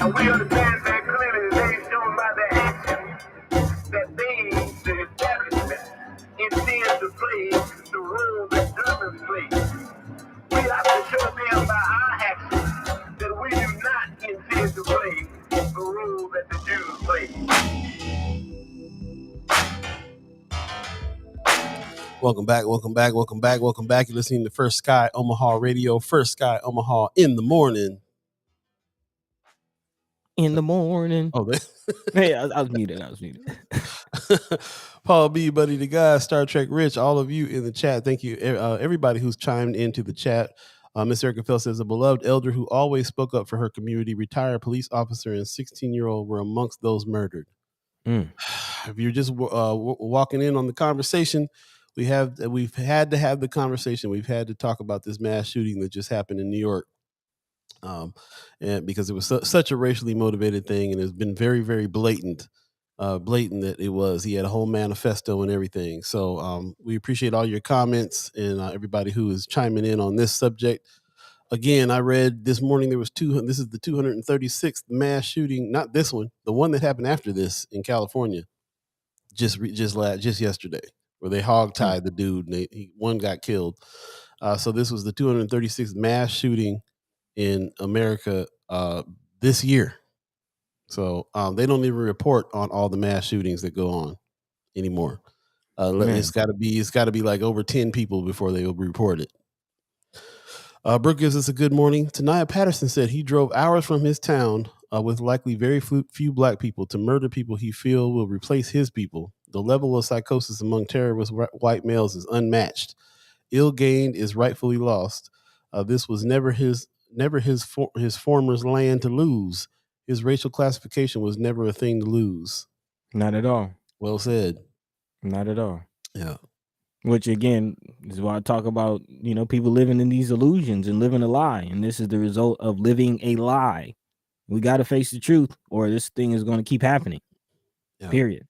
We understand that clearly they shown by their actions that they, the establishment, intend to play the role that Germans play. We have to show them by our actions that we do not intend to play the role that the Jews play. Welcome back. You're listening to First Sky Omaha Radio, First Sky Omaha in the morning. Oh, hey, I was muted. Paul B, Buddi3 Da Gawd, Star Trek Rich, all of you in the chat. Thank you, everybody who's chimed into the chat. Miss Erica Fell says, a beloved elder who always spoke up for her community, retired police officer and 16-year-old were amongst those murdered. If you're just walking in on the conversation, we've had to have the conversation. We've had to talk about this mass shooting that just happened in New York. And because it was such a racially motivated thing, and it's been very, very blatant that it was. He had a whole manifesto and everything. So we appreciate all your comments and everybody who is chiming in on this subject. Again, I read this morning there was this is the 236th mass shooting, not this one, the one that happened after this in California, just yesterday, where they hogtied the dude and one got killed. So this was the 236th mass shooting in America this year. So they don't even report on all the mass shootings that go on anymore. It's got to be like over 10 people before they will report it. Brooke gives us a good morning. Tanaya Patterson said he drove hours from his town with likely very few black people to murder people he feel will replace his people. The level of psychosis among terrorist white males is unmatched. Ill gained is rightfully lost. This was never his former's land to lose. His racial classification was never a thing to lose. Not at all. Well said. Not at all. Yeah. Which again is why I talk about, people living in these illusions and living a lie. And this is the result of living a lie. We got to face the truth, or this thing is going to keep happening. Yeah. Period.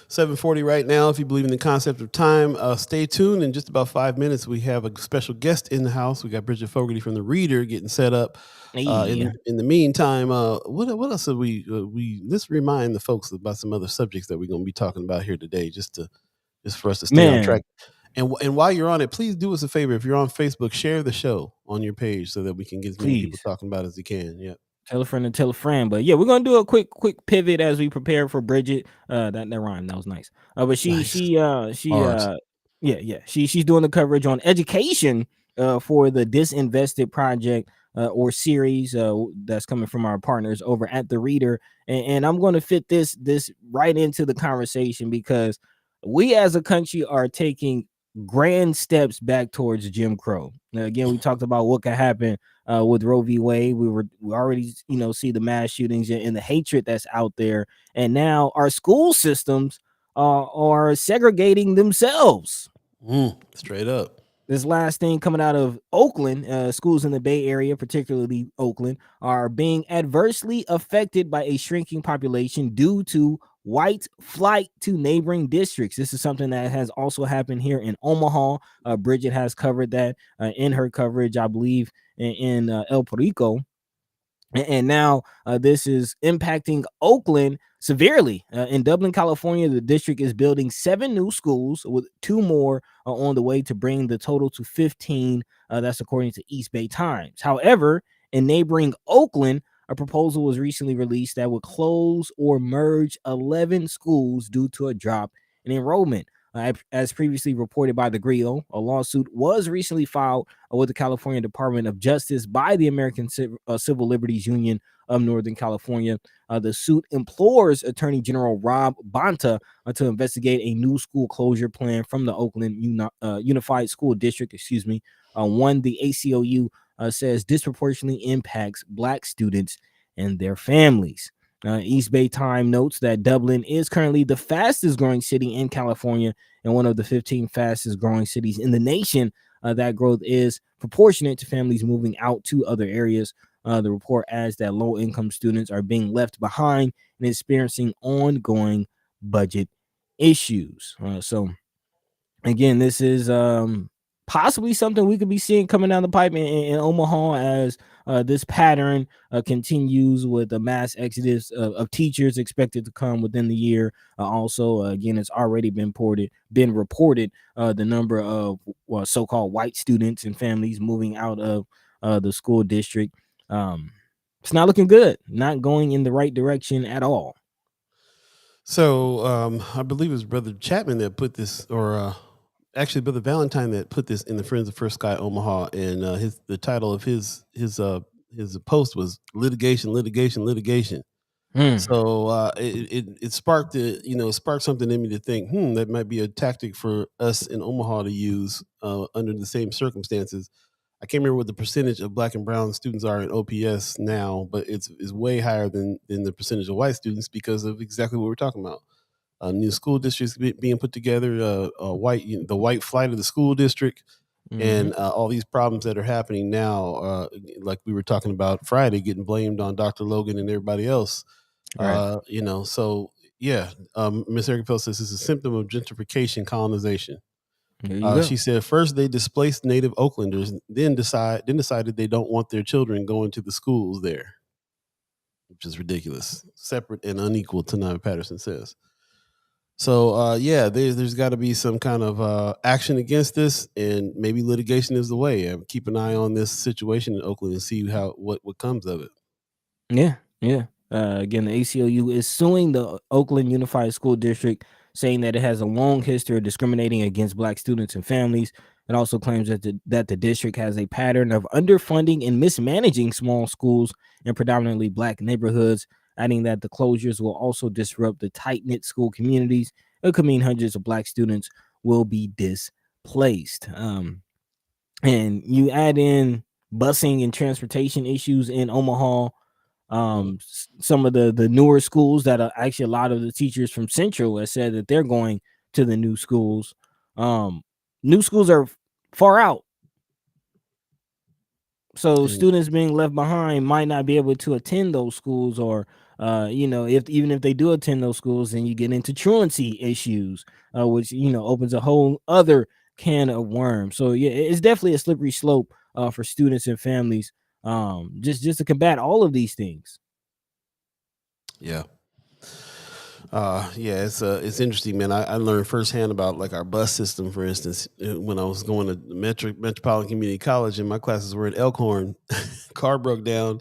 7:40 right now. If you believe in the concept of time, stay tuned. In just about 5 minutes, we have a special guest in the house. We got Bridget Fogerty from the Reader getting set up. In the meantime, what else did we let's remind the folks about some other subjects that we're going to be talking about here today, just for us to stay on track. And while you're on it, please do us a favor. If you're on Facebook, share the show on your page so that we can get as many people talking about it as we can. Yeah. Tell a friend and tell a friend. But yeah, we're gonna do a quick pivot as we prepare for Bridget. That rhyme, that was nice. But she's doing the coverage on education for the Disinvested Project or series that's coming from our partners over at the Reader. And I'm gonna fit this right into the conversation because we as a country are taking grand steps back towards Jim Crow. Now, again, we talked about what could happen with Roe v. Wade. We already see the mass shootings and the hatred that's out there, and now our school systems are segregating themselves. Straight up. This last thing coming out of Oakland, schools in the Bay Area, particularly Oakland, are being adversely affected by a shrinking population due to white flight to neighboring districts. This is something that has also happened here in Omaha. Bridget has covered that in her coverage, I believe, in El Perico. And now this is impacting Oakland severely. In Dublin, California, the district is building 7 new schools with 2 more on the way to bring the total to 15. That's according to East Bay Times. However, in neighboring Oakland, a proposal was recently released that would close or merge 11 schools due to a drop in enrollment. As previously reported by the Griot, a lawsuit was recently filed with the California Department of Justice by the American Civil Liberties Union of Northern California. The suit implores Attorney General Rob Bonta to investigate a new school closure plan from the Oakland Unified School District, one the ACLU says disproportionately impacts Black students and their families. East Bay Time notes that Dublin is currently the fastest growing city in California and one of the 15 fastest growing cities in the nation. That growth is proportionate to families moving out to other areas. The report adds that low income students are being left behind and experiencing ongoing budget issues. So again, this is possibly something we could be seeing coming down the pipe in Omaha as this pattern continues with a mass exodus of teachers expected to come within the year. Also, again, it's already been reported the number of so-called white students and families moving out of the school district. It's not looking good, not going in the right direction at all. So I believe it was Brother Chapman that put this, or actually Brother Valentine that put this in the Friends of First Sky Omaha, and the title of his post was litigation. So it sparked something in me to think, that might be a tactic for us in Omaha to use under the same circumstances. I can't remember what the percentage of Black and brown students are in OPS now, but it's way higher than the percentage of white students because of exactly what we're talking about. New school districts being put together, the white flight of the school district, and all these problems that are happening now, like we were talking about Friday, getting blamed on Dr. Logan and everybody else. Right. So yeah, Miss Erica Pell says it's a symptom of gentrification, colonization. She said first they displaced native Oaklanders, then decided they don't want their children going to the schools there, which is ridiculous, separate and unequal, Tanaya Patterson says. So there's got to be some kind of action against this, and maybe litigation is the way. Keep an eye on this situation in Oakland and see what comes of it. Yeah. Again, the ACLU is suing the Oakland Unified School District, saying that it has a long history of discriminating against Black students and families. It also claims that the district has a pattern of underfunding and mismanaging small schools in predominantly Black neighborhoods, adding that the closures will also disrupt the tight-knit school communities. It could mean hundreds of Black students will be displaced. And you add in busing and transportation issues in Omaha. Some of the newer schools that are actually, a lot of the teachers from Central have said that they're going to the new schools. New schools are far out. So students being left behind might not be able to attend those schools, or even if they do attend those schools, then you get into truancy issues, which opens a whole other can of worms. So yeah, it's definitely a slippery slope for students and families, just to combat all of these things. Yeah. It's interesting, man. I learned firsthand about like our bus system, for instance, when I was going to Metropolitan Community College, and my classes were in Elkhorn. Car broke down,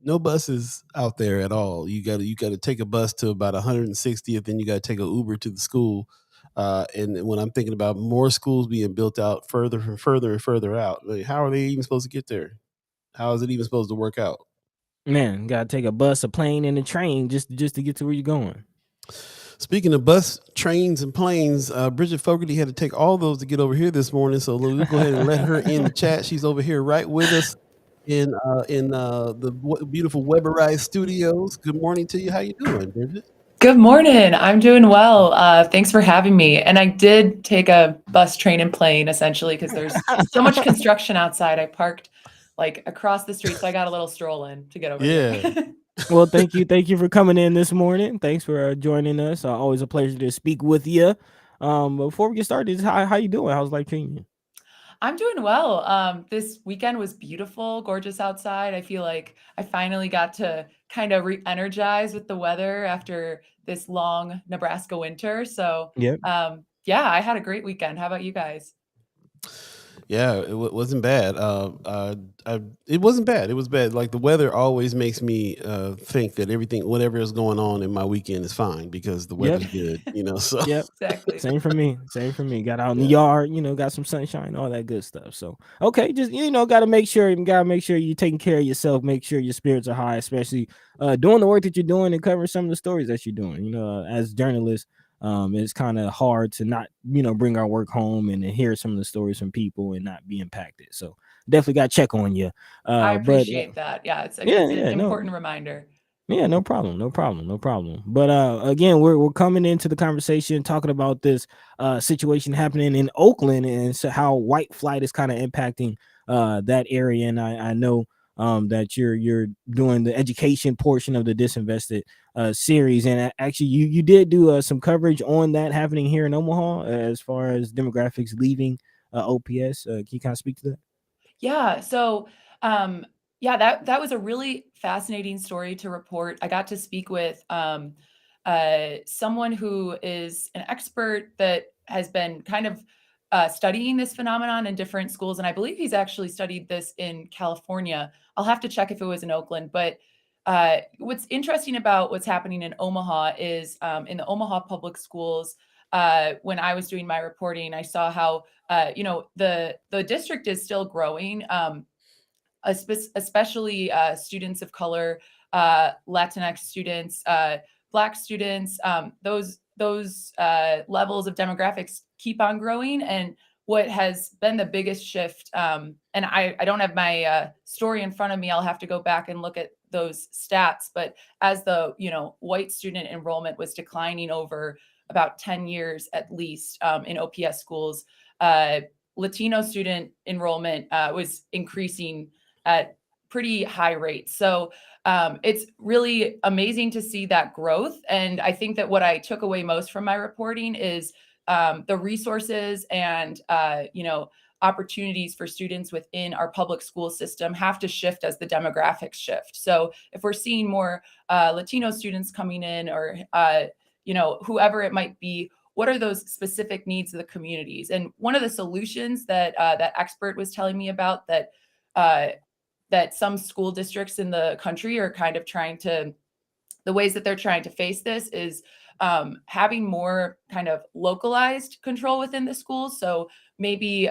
no buses out there at all. You got to take a bus to about 160th, then you got to take an Uber to the school. And when I'm thinking about more schools being built out further and further and further out, like, how are they even supposed to get there? How is it even supposed to work out? Man, gotta take a bus, a plane, and a train just to get to where you're going. Speaking of bus, trains, and planes, Bridget Fogerty had to take all those to get over here this morning. So we'll go ahead and let her in the chat. She's over here right with us in the beautiful Weberized studios. Good morning to you. How you doing, Bridget? Good morning. I'm doing well. Thanks for having me. And I did take a bus, train, and plane essentially because there's so much construction outside. I parked like across the street, so I got a little stroll in to get over here. Well, thank you for coming in this morning. Thanks for joining us. Always a pleasure to speak with you. Before we get started, how you doing? How's life treating you? I'm doing well. This weekend was beautiful, gorgeous outside. I feel like I finally got to kind of re-energize with the weather after this long Nebraska winter. So yeah, I had a great weekend. How about you guys? Yeah, it wasn't bad. It wasn't bad. It was bad. Like the weather always makes me think that whatever is going on in my weekend is fine because the weather's good. So exactly. Same for me. Got out in the yard. Got some sunshine, all that good stuff. So okay, just got to make sure you're taking care of yourself. Make sure your spirits are high, especially doing the work that you're doing and covering some of the stories that you're doing. As journalists. It's kind of hard to not, bring our work home and hear some of the stories from people and not be impacted. So definitely got to check on you. I appreciate that. Yeah, it's an important reminder. Yeah, no problem. But again, we're coming into the conversation talking about this situation happening in Oakland and so how white flight is kind of impacting that area. And I know that you're doing the education portion of the Disinvested series, and actually you did do some coverage on that happening here in Omaha as far as demographics leaving OPS. Can you kind of speak to that? Yeah. So that was a really fascinating story to report. I got to speak with someone who is an expert that has been kind of studying this phenomenon in different schools. And I believe he's actually studied this in California. I'll have to check if it was in Oakland. But what's interesting about what's happening in Omaha is in the Omaha public schools, when I was doing my reporting, I saw how, the district is still growing, especially students of color, Latinx students, Black students, those levels of demographics keep on growing. And what has been the biggest shift, and I don't have my story in front of me, I'll have to go back and look at those stats, but as the white student enrollment was declining over about 10 years at least in OPS schools, Latino student enrollment was increasing at pretty high rates. So it's really amazing to see that growth. And I think that what I took away most from my reporting is the resources and, opportunities for students within our public school system have to shift as the demographics shift. So if we're seeing more Latino students coming in or, whoever it might be, what are those specific needs of the communities? And one of the solutions that that expert was telling me about that some school districts in the country are kind of the ways that they're trying to face this is having more kind of localized control within the schools. So maybe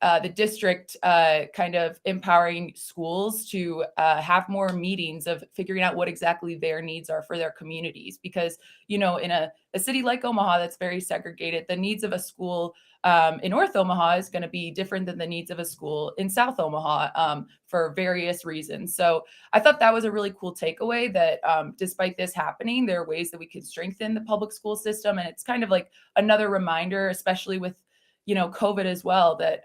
the district kind of empowering schools to have more meetings of figuring out what exactly their needs are for their communities. Because, in a city like Omaha that's very segregated, the needs of a school in North Omaha is going to be different than the needs of a school in South Omaha for various reasons. So I thought that was a really cool takeaway that despite this happening, there are ways that we can strengthen the public school system. And it's kind of like another reminder, especially with, COVID as well, that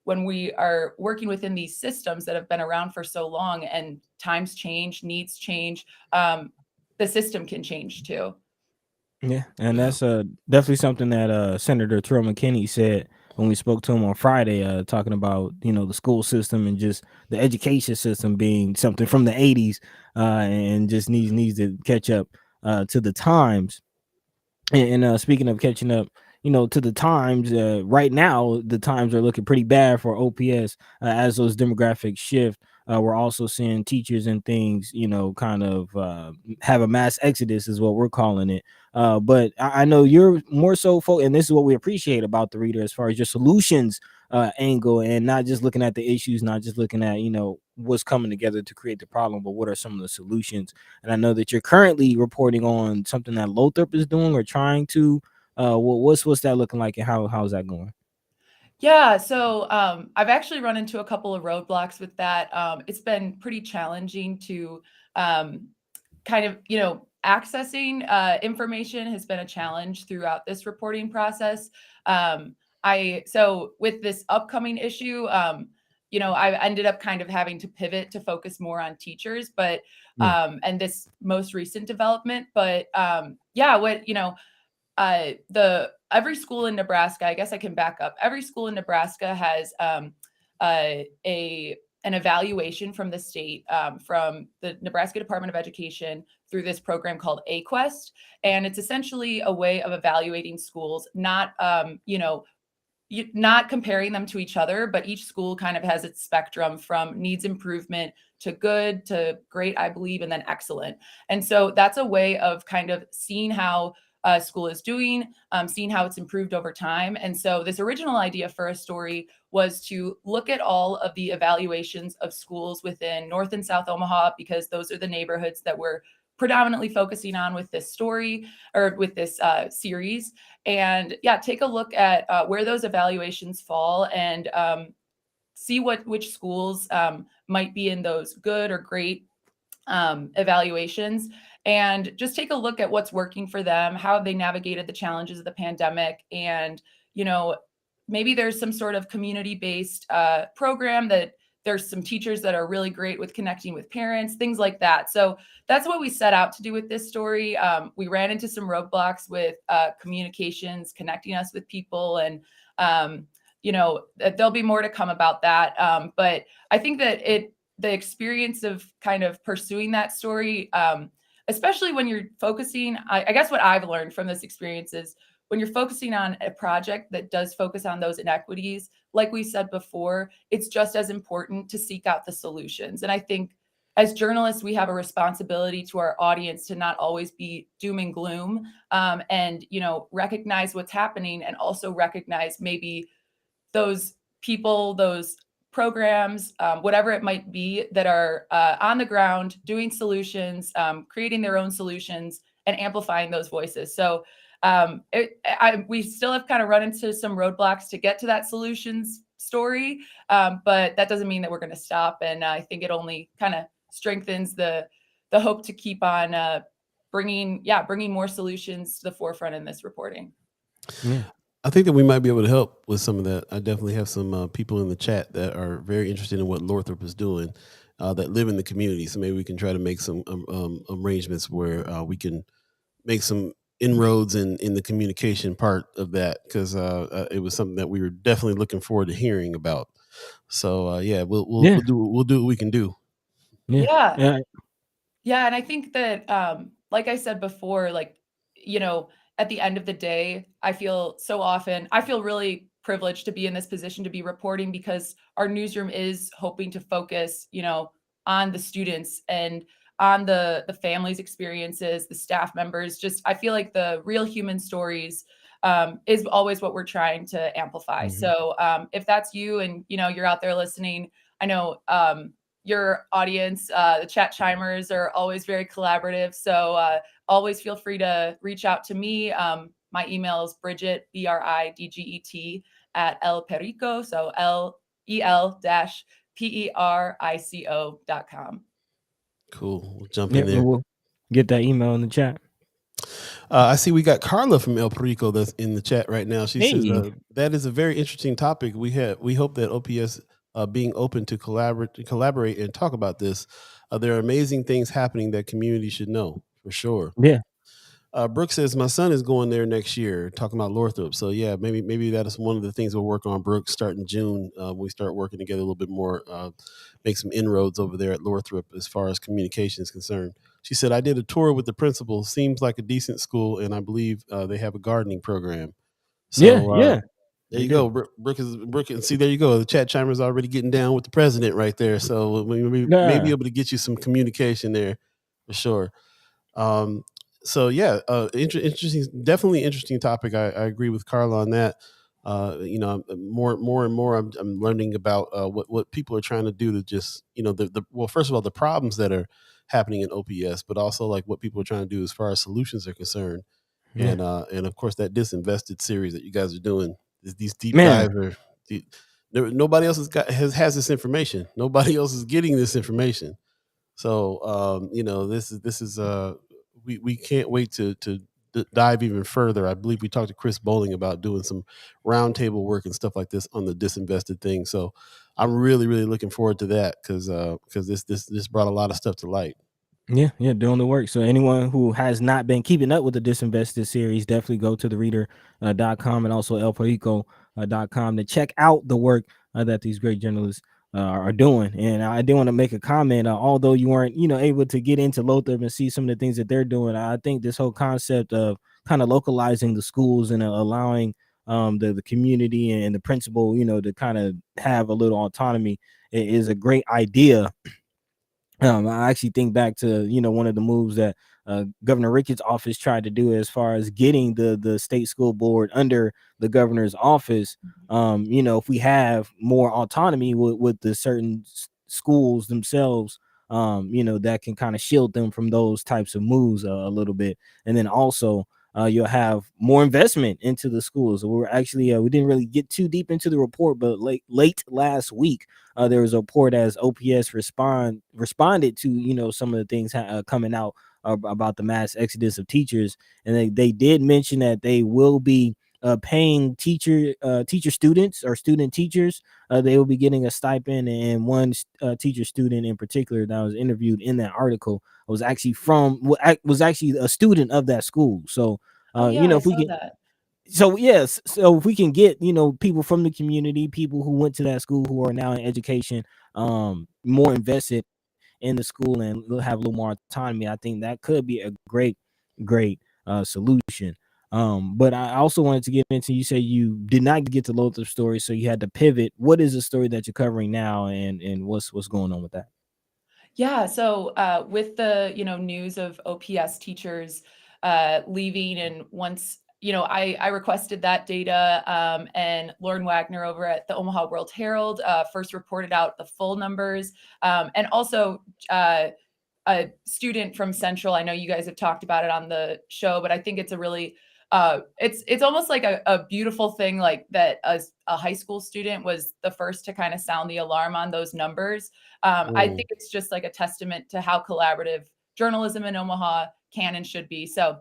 when we are working within these systems that have been around for so long and times change, needs change, the system can change too. Yeah, and that's definitely something that Senator Terrell McKinney said when we spoke to him on Friday, talking about the school system and just the education system being something from the 80s, and just needs to catch up to the times. And speaking of catching up, to the times, right now the times are looking pretty bad for OPS as those demographics shift. We're also seeing teachers and things, kind of have a mass exodus, is what we're calling it. But I know you're more so, and this is what we appreciate about the reader as far as your solutions angle, and not just looking at the issues, not just looking at what's coming together to create the problem, but what are some of the solutions. And I know that you're currently reporting on something that Lothrop is doing or trying to. What's that looking like, and how's that going? Yeah, so I've actually run into a couple of roadblocks with that. It's been pretty challenging to kind of, accessing information has been a challenge throughout this reporting process. So with this upcoming issue, I ended up kind of having to pivot to focus more on teachers, but and this most recent development. But every school in Nebraska, I guess I can back up. Every school in Nebraska has an evaluation from the state, from the Nebraska Department of Education, through this program called AQuest. And it's essentially a way of evaluating schools, not comparing them to each other, but each school kind of has its spectrum from needs improvement to good to great, I believe, and then excellent. And so that's a way of kind of seeing how school is doing, seeing how it's improved over time. And so this original idea for a story was to look at all of the evaluations of schools within North and South Omaha, because those are the neighborhoods that we're predominantly focusing on with this story, or with this series. And take a look at where those evaluations fall, and see which schools might be in those good or great evaluations, and just take a look at what's working for them, how they navigated the challenges of the pandemic. And maybe there's some sort of community-based program that there's some teachers that are really great with connecting with parents, things like that. So that's what we set out to do with this story. We ran into some roadblocks with communications, connecting us with people, and there'll be more to come about that. But I think that the experience of kind of pursuing that story, especially when you're focusing, I guess what I've learned from this experience is, when you're focusing on a project that does focus on those inequities, like we said before, it's just as important to seek out the solutions. And I think as journalists, we have a responsibility to our audience to not always be doom and gloom, and recognize what's happening, and also recognize maybe those people, those programs, whatever it might be, that are on the ground doing solutions, creating their own solutions, and amplifying those voices. So we still have kind of run into some roadblocks to get to that solutions story, but that doesn't mean that we're going to stop. And I think it only kind of strengthens the hope to keep on bringing more solutions to the forefront in this reporting. Yeah. I think that we might be able to help with some of that. I definitely have some people in the chat that are very interested in what Lothrop is doing, that live in the community. So maybe we can try to make some arrangements where we can make some inroads in the communication part of that, because it was something that we were definitely looking forward to hearing about. So we'll do what we can do. Yeah. And I think that like I said before, at the end of the day, I feel really privileged to be in this position to be reporting, because our newsroom is hoping to focus, on the students and on the families' experiences, the staff members. Just, I feel like the real human stories is always what we're trying to amplify. Mm-hmm. So if that's you and, you're out there listening, I know your audience, the chat chimers, are always very collaborative. So always feel free to reach out to me. My email is Bridget, BRIDGET, @elperico, so LEL-PERICO.com. Cool. We'll jump in there. We'll get that email in the chat. I see we got Carla from El Perico that's in the chat right now. She says Hey. that is a very interesting topic. We hope that OPS being open to collaborate and talk about this. There are amazing things happening that community should know for sure. Yeah. Brooke says my son is going there next year, talking about Lorthrop. So yeah, maybe that is one of the things we'll work on, Brooke, starting June. We start working together a little bit more, make some inroads over there at Lorthrop as far as communication is concerned. She said I did a tour with the principal. Seems like a decent school, and I believe they have a gardening program. Yeah. So Yeah. there They you do. go. Brooke, and see there you go. The chat chimer's already getting down with the president right there. So we may be Nah. able to get you some communication there for sure. Um, so yeah, interesting, definitely interesting topic. I agree with Carla on that. More and more, I'm learning about what people are trying to do to just, well, first of all, the problems that are happening in OPS, but also like what people are trying to do as far as solutions are concerned. Yeah. And of course that Disinvested series that you guys are doing, these deep Man. dives are. Nobody else has this information. Nobody else is getting this information. So this is we can't wait to dive even further. I believe we talked to Chris Bowling about doing some roundtable work and stuff like this on the Disinvested thing. So I'm really looking forward to that because this brought a lot of stuff to light. Yeah, doing the work. So anyone who has not been keeping up with the Disinvested series, definitely go to the reader.com and also elperico.com to check out the work that these great journalists are doing. And I did want to make a comment. Although you weren't, able to get into Lothrop and see some of the things that they're doing, I think this whole concept of kind of localizing the schools and allowing the community and the principal, to kind of have a little autonomy is a great idea. I actually think back to one of the moves that Governor Ricketts' office tried to do as far as getting the state school board under the governor's office. If we have more autonomy with the certain schools themselves, that can kind of shield them from those types of moves a little bit, and then also you'll have more investment into the schools. We're actually we didn't really get too deep into the report, but late last week there was a report as OPS responded to some of the things coming out about the mass exodus of teachers, and they did mention that they will be paying teacher students or student teachers. They will be getting a stipend, and one teacher student in particular that was interviewed in that article was actually a student of that school. So Oh yeah, I if we saw can, that. so yes, so if we can get people from the community, people who went to that school who are now in education, more invested in the school and have a little more autonomy, I think that could be a great solution. But I also wanted to get into, you say you did not get to Lothrop's story, so you had to pivot. What is the story that you're covering now, and what's going on with that? Yeah, so with the news of OPS teachers leaving, and once I requested that data, and Lauren Wagner over at the Omaha World Herald first reported out the full numbers, and also a student from Central. I know you guys have talked about it on the show, but I think it's a really it's almost like a beautiful thing, like that a high school student was the first to kind of sound the alarm on those numbers. I think it's just like a testament to how collaborative journalism in Omaha can and should be. So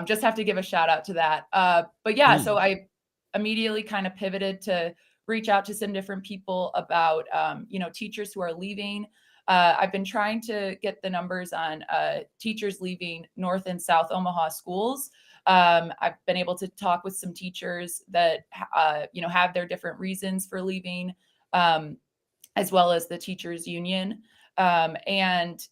just have to give a shout out to that. But yeah, so I immediately kind of pivoted to reach out to some different people about teachers who are leaving. I've been trying to get the numbers on teachers leaving North and South Omaha schools. I've been able to talk with some teachers that have their different reasons for leaving, as well as the teachers union. And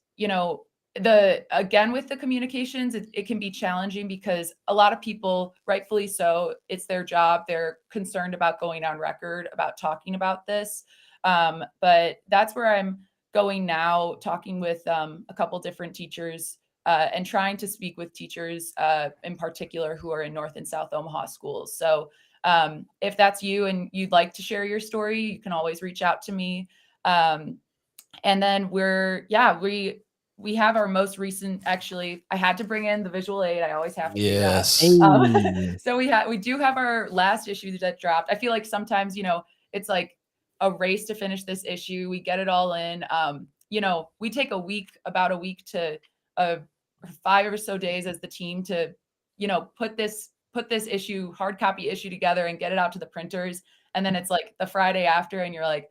again, with the communications, it can be challenging because a lot of people, rightfully so, it's their job. They're concerned about going on record about talking about this. But that's where I'm going now, talking with a couple different teachers and trying to speak with teachers in particular who are in North and South Omaha schools. So if that's you and you'd like to share your story, you can always reach out to me. And then we have our most recent, actually, I had to bring in the visual aid. I always have to do that. So we do have our last issue that dropped. I feel like sometimes, it's like a race to finish this issue. We get it all in. We take about a week to 5 or so days as the team to put this hard copy issue together and get it out to the printers. And then it's like the Friday after and you're like,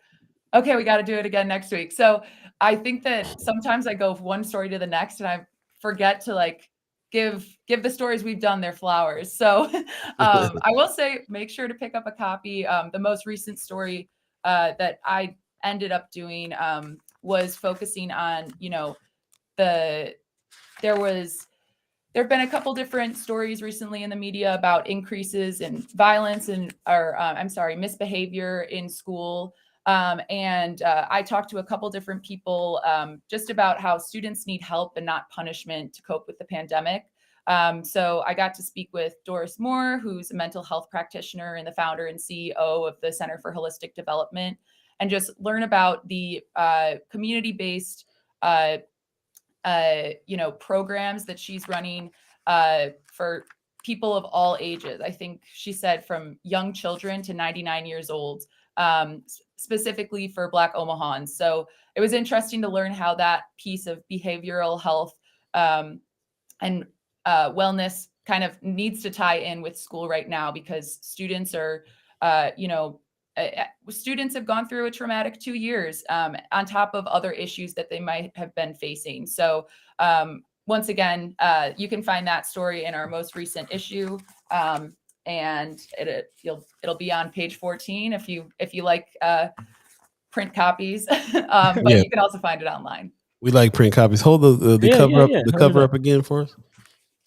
okay, we got to do it again next week. So I think that sometimes I go from one story to the next and I forget to like give the stories we've done their flowers. So I will say, make sure to pick up a copy. The most recent story that I ended up doing was focusing on, there have been a couple different stories recently in the media about increases in violence misbehavior in school. And I talked to a couple different people just about how students need help and not punishment to cope with the pandemic. So I got to speak with Doris Moore, who's a mental health practitioner and the founder and CEO of the Center for Holistic Development, and just learn about the community-based programs that she's running for people of all ages. I think she said from young children to 99 years old, specifically for Black Omahans. So it was interesting to learn how that piece of behavioral health and wellness kind of needs to tie in with school right now, because students are, students have gone through a traumatic 2 years on top of other issues that they might have been facing. So once again, you can find that story in our most recent issue. And it'll be on page 14 if you like print copies, but you can also find it online. We like print copies. Hold the cover up again for us.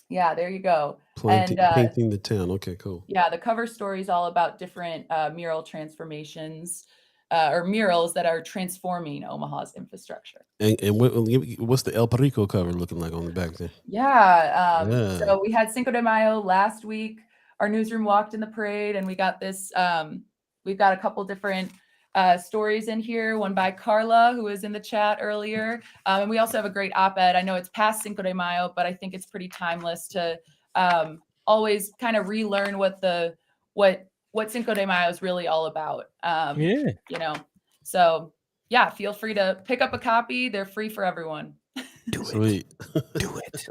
Yeah, there you go. Painting the town. Okay, cool. Yeah, the cover story is all about different mural transformations or murals that are transforming Omaha's infrastructure. And what's the El Perico cover looking like on the back there? Yeah. So we had Cinco de Mayo last week. Our newsroom walked in the parade, and we got this. We've got a couple different stories in here. One by Carla, who was in the chat earlier, and we also have a great op-ed. I know it's past Cinco de Mayo, but I think it's pretty timeless to always kind of relearn what Cinco de Mayo is really all about. So yeah, feel free to pick up a copy. They're free for everyone. Sweet. Do it.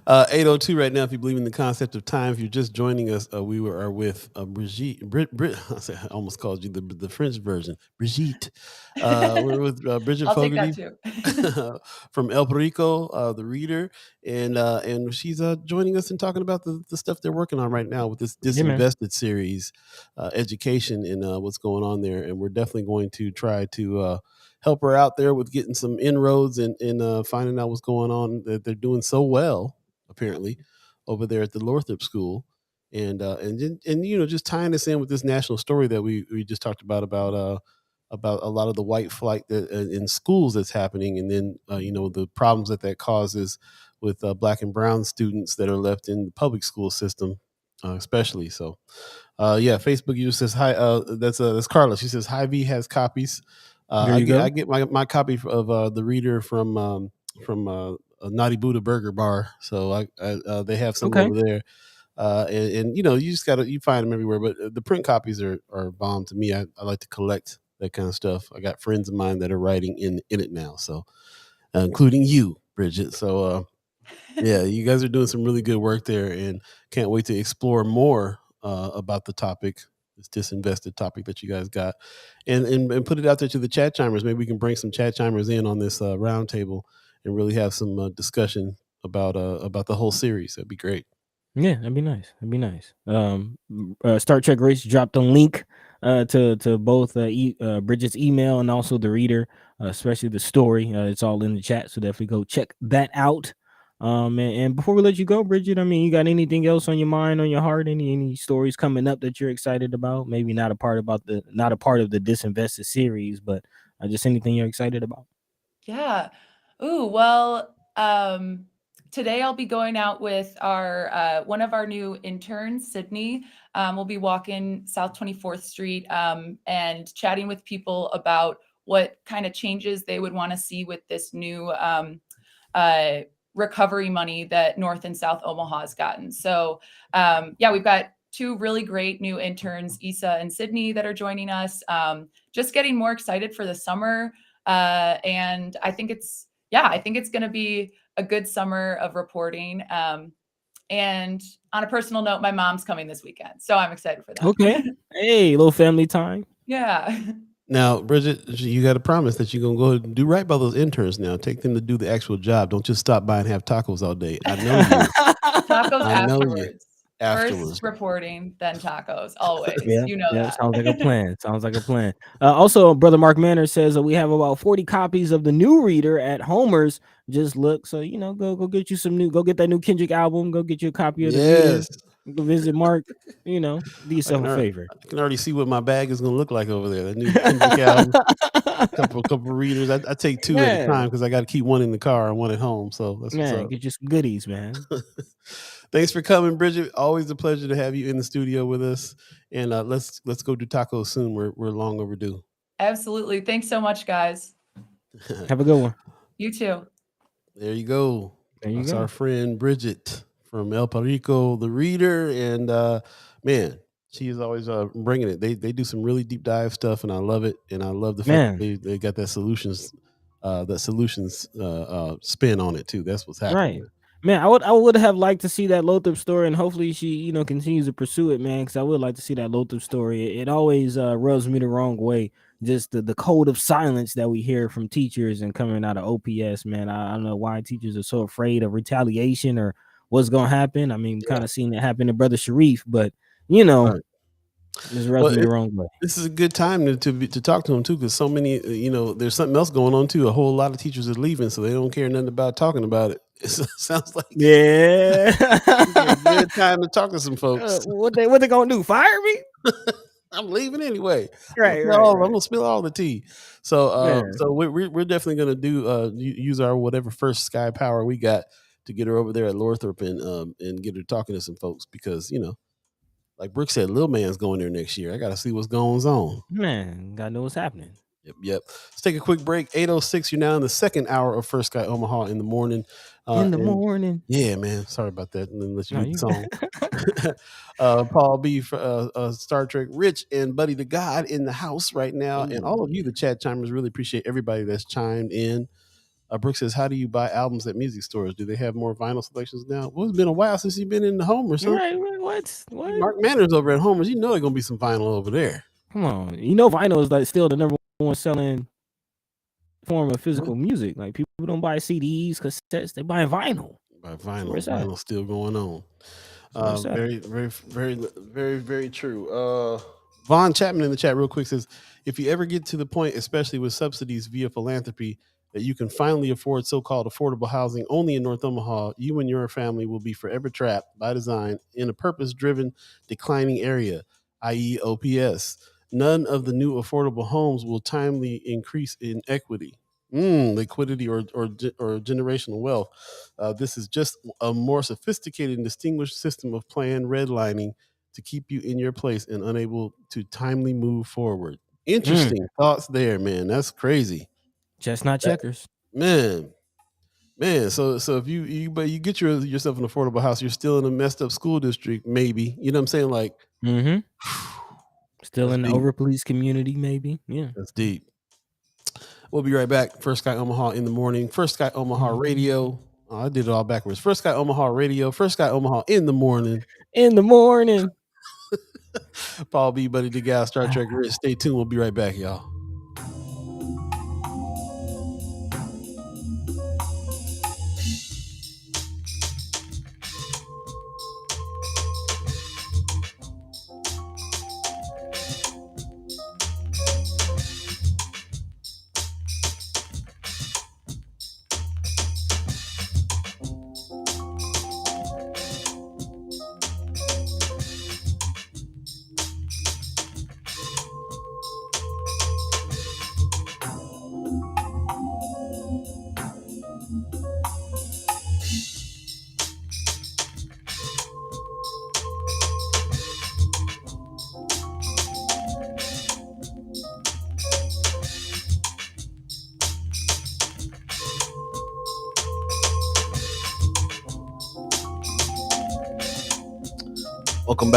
8:02 right now. If you believe in the concept of time, if you're just joining us, we are with Bridget. I almost called you the French version, Brigitte. We're with Bridget Fogerty from El Perico, the reader, and she's joining us and talking about the stuff they're working on right now with this Disinvested series, education and what's going on there. And we're definitely going to try to help her out there with getting some inroads and finding out what's going on. That they're doing so well, apparently, over there at the Lorthrop School, and just tying this in with this national story that we just talked about a lot of the white flight that in schools that's happening, and then the problems that causes with Black and brown students that are left in the public school system, especially. So, Facebook user says hi. That's Carla. She says hi. V has copies. I get my copy of the reader from Naughty Buddha Burger Bar. So they have some over there, and you just you find them everywhere. But the print copies are bomb to me. I like to collect that kind of stuff. I got friends of mine that are writing in it now, so including you, Bridget. So you guys are doing some really good work there, and can't wait to explore more about the topic. This disinvested topic that you guys got, and put it out there to the chat chimers. Maybe we can bring some chat chimers in on this roundtable and really have some discussion about the whole series. That'd be great. Yeah, that'd be nice. Star Trek Race dropped a link to both Bridget's email and also the reader, especially the story. It's all in the chat, so definitely go check that out. And before we let you go, Bridget, you got anything else on your mind, on your heart? Any stories coming up that you're excited about? Maybe not a part of the Disinvested series, but just anything you're excited about. Yeah. Ooh, well, today I'll be going out with our one of our new interns, Sydney. We'll be walking South 24th Street and chatting with people about what kind of changes they would want to see with this new recovery money that North and South Omaha has gotten. So we've got two really great new interns, Issa and Sydney, that are joining us. Just getting more excited for the summer. And I think it's going to be a good summer of reporting. And on a personal note, my mom's coming this weekend, so I'm excited for that. Okay. Hey, little family time. Yeah. Now, Bridget, you got to promise that you're going to go ahead and do right by those interns now. Take them to do the actual job. Don't just stop by and have tacos all day. I know you. Tacos I know you. afterwards. Afterwards. First reporting, then tacos. Always. Yeah, You know that. sounds like a plan. Sounds like a plan. Also, Brother Mark Manor says we have about 40 copies of the new reader at Homer's. Just look. So, go get you some go get that new Kendrick album. Go get you a copy of the reader. Go visit Mark. Do yourself a favor. I can already see what my bag is going to look like over there. That new Kendrick album. couple readers. I take two at a time because I got to keep one in the car and one at home. So that's what's up. Get you some goodies, man. Thanks for coming, Bridget. Always a pleasure to have you in the studio with us. And let's go do tacos soon. We're long overdue. Absolutely. Thanks so much, guys. Have a good one. You too. There you go. That's our friend Bridget from El Perico, the reader. And man, she is always bringing it. They do some really deep dive stuff, and I love it. And I love the fact that they got that solutions spin on it too. That's what's happening. Right. Man, I would have liked to see that Lothrop story, and hopefully she, continues to pursue it, man, because I would like to see that Lothrop story. It always rubs me the wrong way. Just the code of silence that we hear from teachers and coming out of OPS, man. I don't know why teachers are so afraid of retaliation or what's going to happen. I mean, kind of seen it happen to Brother Sharif, but, Right. Just rubs me the wrong way. This is a good time to talk to them too, because so many, there's something else going on too. A whole lot of teachers are leaving, so they don't care nothing about talking about it. It sounds like a good time to talk to some folks. What they gonna do? Fire me? I'm leaving anyway. Right. I'm gonna spill all the tea. So we're definitely gonna do use our whatever first Sky power we got to get her over there at Lothrop and get her talking to some folks, because like Brooke said, Lil Man's going there next year. I got to see what's going on. Man, gotta know what's happening. Yep. Let's take a quick break. 8:06. You're now in the second hour of First Sky Omaha in the morning. Morning. Yeah, man. Sorry about that. And then let you read the song. Paul B. Star Trek, Rich, and Buddi3 Da Gawd in the house right now. Ooh. And all of you, the chat chimers, really appreciate everybody that's chimed in. Brooke says, how do you buy albums at music stores? Do they have more vinyl selections now? Well, it's been a while since you've been in the Homer's. Right, what? Mark Manor's over at Homer's. There's going to be some vinyl over there. Come on. Vinyl is like still the number one selling form of physical music. Like, people don't buy CDs, cassettes. They buy vinyl. Vinyl's still going on. Very, very, very, very, very true. Vaughn Chapman in the chat real quick says, if you ever get to the point, especially with subsidies via philanthropy, that you can finally afford so-called affordable housing only in North Omaha, you and your family will be forever trapped by design in a purpose-driven declining area, i.e. OPS. None of the new affordable homes will timely increase in equity, liquidity, or generational wealth. This is just a more sophisticated and distinguished system of planned redlining to keep you in your place and unable to timely move forward. Interesting thoughts there, man. That's crazy. Chestnut checkers, man. So if you get yourself an affordable house, you're still in a messed up school district, maybe. You know what I'm saying? Like, still in the overpoliced community, maybe. Yeah, that's deep. We'll be right back. First Sky Omaha in the morning. First Sky Omaha Radio. Oh, I did it all backwards. First Sky Omaha Radio. First Sky Omaha in the morning. In the morning. Paul B. Buddi3 Da Gawd, Star Trek Rich. Stay tuned. We'll be right back, y'all.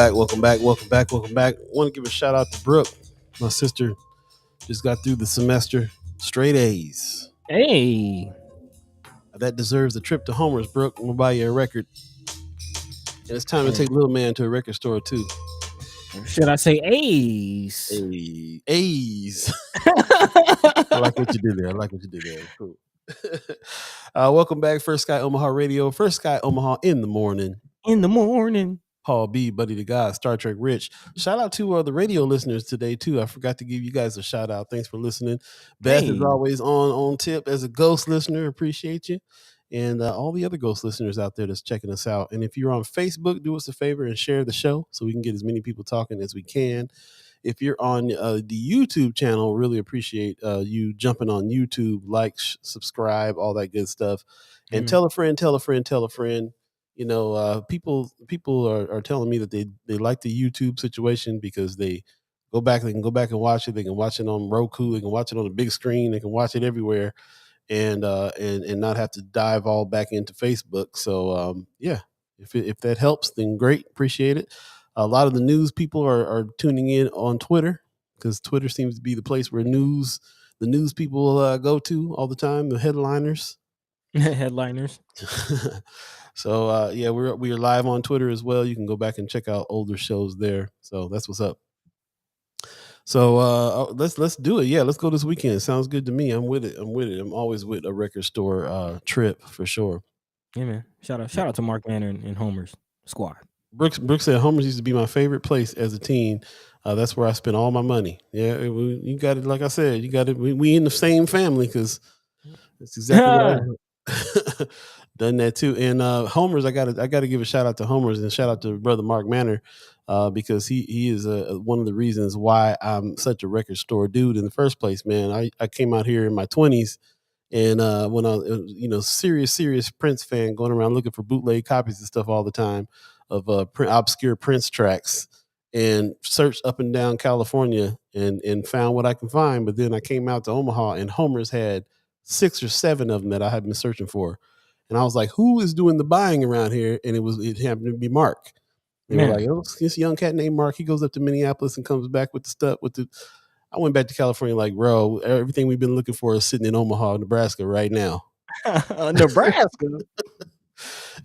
Welcome back. Want to give a shout out to Brooke. My sister just got through the semester, straight A's. Hey, that deserves a trip to Homer's, Brooke. I'm gonna buy you a record. And it's time to take little man to a record store too. Should I say A's? A's. I like what you did there. Cool. Welcome back, First Sky Omaha Radio. First Sky Omaha in the morning. Paul B, Buddi3 Da Gawd, Star Trek Rich. Shout out to the radio listeners today too. I forgot to give you guys a shout out. Thanks for listening. Beth is always on tip as a ghost listener. Appreciate you. And all the other ghost listeners out there that's checking us out. And if you're on Facebook, do us a favor and share the show so we can get as many people talking as we can. If you're on the YouTube channel, really appreciate you jumping on YouTube, like, subscribe, all that good stuff. And tell a friend. You know, people are telling me that they like the YouTube situation because they can go back and watch it. They can watch it on Roku. They can watch it on a big screen. They can watch it everywhere, and not have to dive all back into Facebook. So yeah, if that helps, then great, appreciate it. A lot of the news people are tuning in on Twitter because Twitter seems to be the place where the news people go to all the time. The headliners. So yeah, we are live on Twitter as well. You can go back and check out older shows there. So that's what's up. So let's do it. Yeah, let's go this weekend. Sounds good to me. I'm with it. I'm always with a record store trip for sure. Yeah, man. Shout out to Mark Manor and Homer's squad. Brooks said Homer's used to be my favorite place as a teen. That's where I spent all my money. Yeah, you got it. Like I said, you got it. We in the same family because that's exactly what I done that too. And Homer's, I gotta give a shout out to Homer's and shout out to brother Mark Manor because he is one of the reasons why I'm such a record store dude in the first place. Man, I came out here in my 20s. And when I was, serious Prince fan, going around looking for bootleg copies and stuff all the time of obscure Prince tracks, and searched up and down California and found what I can find. But then I came out to Omaha, and Homer's had 6 or 7 of them that I had been searching for. And I was like, who is doing the buying around here? And it happened to be Mark. They were like, oh, this young cat named Mark. He goes up to Minneapolis and comes back with the stuff I went back to California like, bro, everything we've been looking for is sitting in Omaha, Nebraska right now. Nebraska?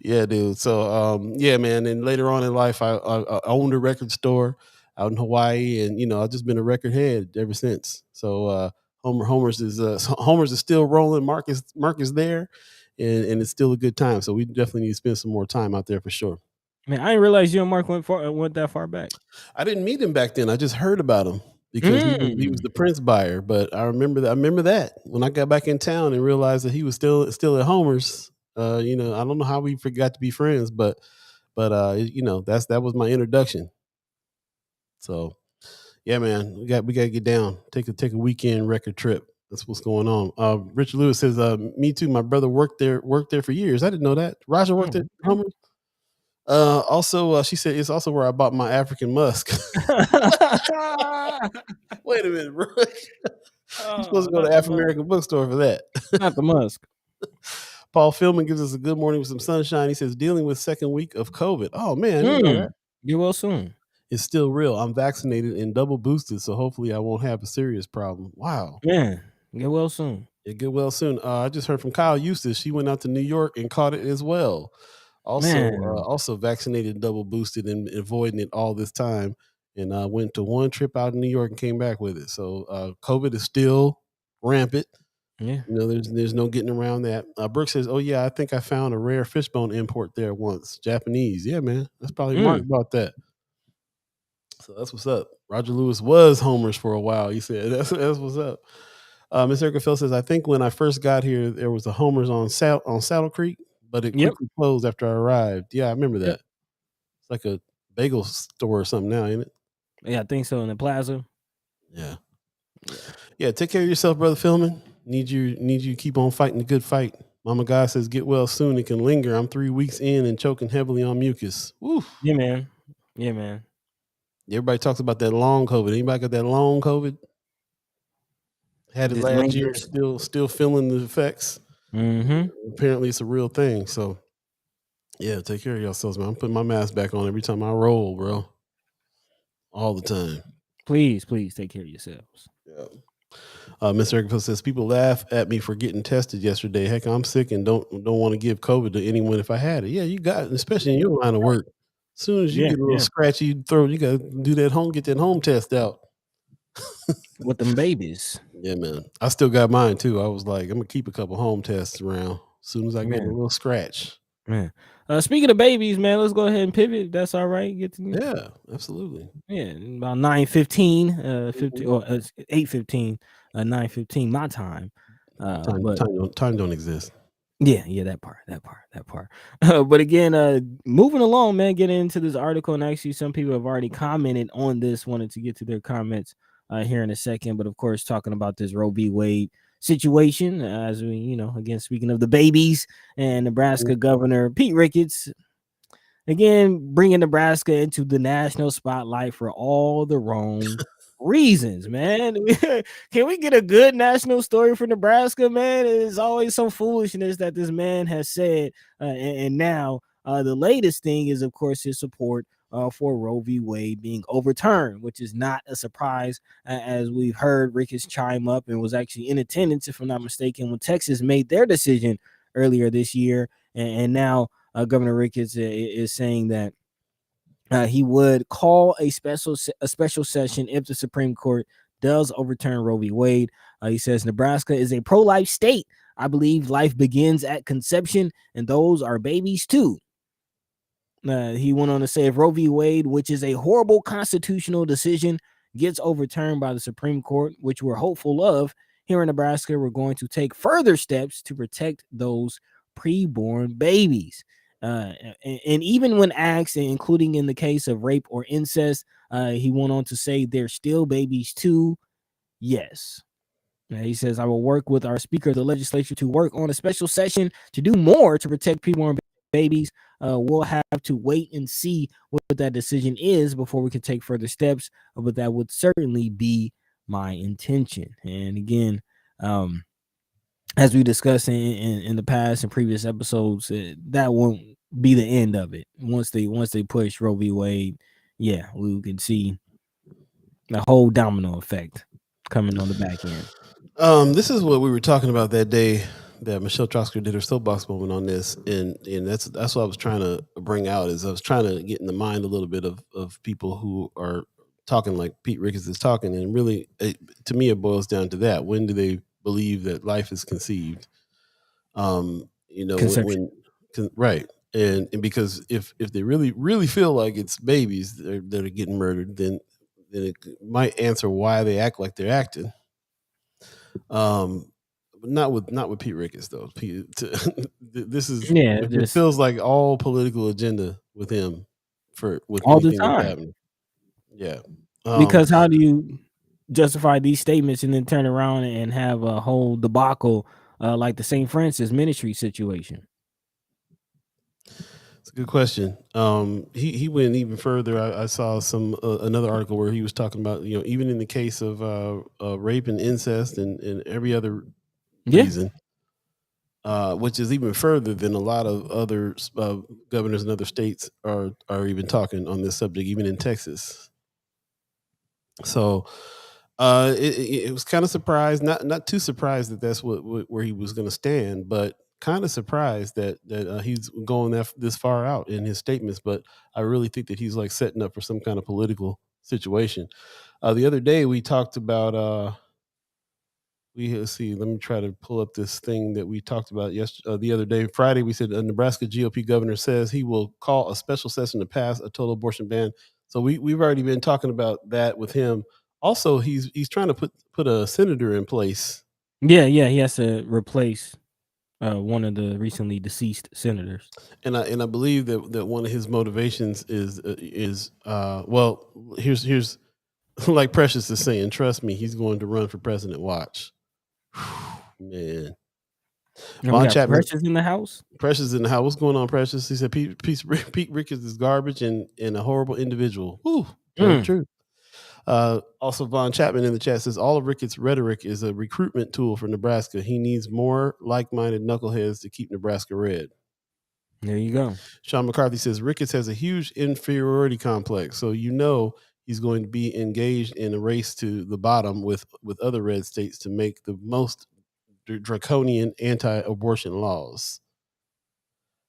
Yeah, dude. So, yeah, man. And later on in life, I owned a record store out in Hawaii, and I've just been a record head ever since. So, Homer's is still rolling. Mark is there, and it's still a good time. So we definitely need to spend some more time out there for sure. Man, I didn't realize you and Mark went that far back. I didn't meet him back then. I just heard about him because he was the Prince buyer. But I remember that when I got back in town and realized that he was still at Homer's. I don't know how we forgot to be friends, but that was my introduction. So yeah, man, we got to get down, take a weekend record trip. That's what's going on. Richard Lewis says, me too. My brother worked there for years. I didn't know that. Roger worked at Homer's. Also, she said it's also where I bought my African musk. Wait a minute, bro. You're supposed to go to African American bookstore for that. Not the musk. Paul Philman gives us a good morning with some sunshine. He says, dealing with second week of COVID. Oh, man. Get well soon. It's still real. I'm vaccinated and double boosted, so hopefully I won't have a serious problem. Wow. Yeah. Get well soon. Yeah, get well soon. I just heard from Kyle Eustace. She went out to New York and caught it as well. Also vaccinated, double boosted, and avoiding it all this time. And went to one trip out in New York and came back with it. So COVID is still rampant. Yeah. There's no getting around that. Brooks says, oh, yeah, I think I found a rare fishbone import there once. Japanese. Yeah, man. That's probably Mark bought that. So that's what's up. Roger Lewis was Homer's for a while. He said, that's what's up. Miss Erica Phil says, I think when I first got here, there was a Homer's on Saddle Creek, but it quickly closed after I arrived. Yeah, I remember that. It's like a bagel store or something now, ain't it? Yeah, I think so. In the plaza. Yeah. Take care of yourself, brother Philman. Need you to keep on fighting the good fight. Mama God says, get well soon. It can linger. I'm 3 weeks in and choking heavily on mucus. Woo. Yeah, man. Everybody talks about that long COVID. Anybody got that long COVID? Had it last year, still feeling the effects. Apparently it's a real thing. So yeah, take care of yourselves, man. I'm putting my mask back on every time I roll, bro. All the time. Please take care of yourselves. Yeah. Mr. Eric says, people laugh at me for getting tested yesterday. Heck, I'm sick and don't want to give COVID to anyone if I had it. Yeah, you got it, especially in your line of work. As soon as you Yeah, get a little yeah. scratchy, you gotta do that get that home test out. With them babies. Yeah, man. I still got mine too. I was like, I'm gonna keep a couple home tests around. As soon as I get a Man, little scratch. man. Speaking of babies, man, let's go ahead and pivot. If that's all right. Yeah, absolutely. Yeah, about 9:15, 15 Mhm. or 8:15, 9:15 my time. But Time don't exist. yeah, that part. But again, moving along, man, getting into this article, and actually some people have already commented on this, wanted to get to their comments here in a second. But of course, talking about this Roe v. Wade situation, as we, again, speaking of the babies, and Nebraska Governor Pete Ricketts, again, bringing Nebraska into the national spotlight for all the wrong reasons, man. Can we get a good national story for Nebraska, man? It's always some foolishness that this man has said. And now the latest thing is, of course, his support for Roe v. Wade being overturned, which is not a surprise, as we've heard Ricketts chime up and was actually in attendance, if I'm not mistaken, when Texas made their decision earlier this year. And now Governor Ricketts is saying that he would call a special session if the Supreme Court does overturn Roe v. Wade. He says Nebraska is a pro-life state. I believe life begins at conception, and those are babies too. He went on to say, if Roe v. Wade, which is a horrible constitutional decision, gets overturned by the Supreme Court, which we're hopeful of, here in Nebraska, we're going to take further steps to protect those preborn babies. And even when asked, including in the case of rape or incest, he went on to say they're still babies too. Yes. He says, I will work with our Speaker of the Legislature to work on a special session to do more to protect preborn babies. We'll have to wait and see what that decision is before we can take further steps, but that would certainly be my intention. And again, as we discussed in the past and previous episodes, that won't be the end of it. Once they push Roe v. Wade, yeah, we can see the whole domino effect coming on the back end. This is what we were talking about that day that Michelle Trosker did her soapbox moment on this, and that's what I was trying to bring out. Is I was trying to get in the mind a little bit of people who are talking like Pete Ricketts is talking, and really, to me, it boils down to that: when do they believe that life is conceived? Conception. Right, and because if they really feel like it's babies that are getting murdered, then it might answer why they act like they're acting. But not with Pete Ricketts though. This is it feels like all political agenda with him with all the anything that's time. happening. Yeah, because how do you justify these statements and then turn around and have a whole debacle like the St. Francis ministry situation? It's a good question. He went even further. I saw another article where he was talking about, even in the case of rape and incest and every other reason, which is even further than a lot of other governors in other states are even talking on this subject, even in Texas. So it was kind of surprised, not too surprised that that's where he was going to stand, but kind of surprised that he's going this far out in his statements. But I really think that he's like setting up for some kind of political situation. The other day we talked about let's see, let me try to pull up this thing that we talked about the other day. Friday, we said a Nebraska GOP governor says he will call a special session to pass a total abortion ban. So we've already been talking about that with him. Also, he's trying to put a senator in place. Yeah, he has to replace one of the recently deceased senators. And I believe that one of his motivations is well, here's like Precious is saying, trust me, he's going to run for president. Watch. Man. Von Chapman, Precious in the house. Precious in the house. What's going on, Precious? He said Pete Ricketts is garbage and a horrible individual. Woo, true. Also, Von Chapman in the chat says all of Ricketts' rhetoric is a recruitment tool for Nebraska. He needs more like-minded knuckleheads to keep Nebraska red. There you go. Sean McCarthy says Ricketts has a huge inferiority complex, so he's going to be engaged in a race to the bottom with other red states to make the most draconian anti-abortion laws.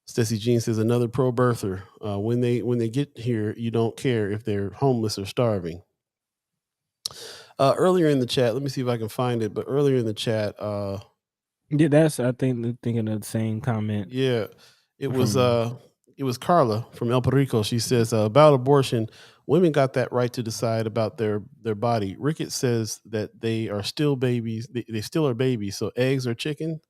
Stacey Jean says another pro-birther. When they get here, you don't care if they're homeless or starving. Earlier in the chat, let me see if I can find it. But earlier in the chat, yeah, that's I think thinking of the same comment. yeah, it was Carla from El Perico. She says about abortion, women got that right to decide about their body. Ricketts says that they are still babies. They still are babies. So eggs are chicken.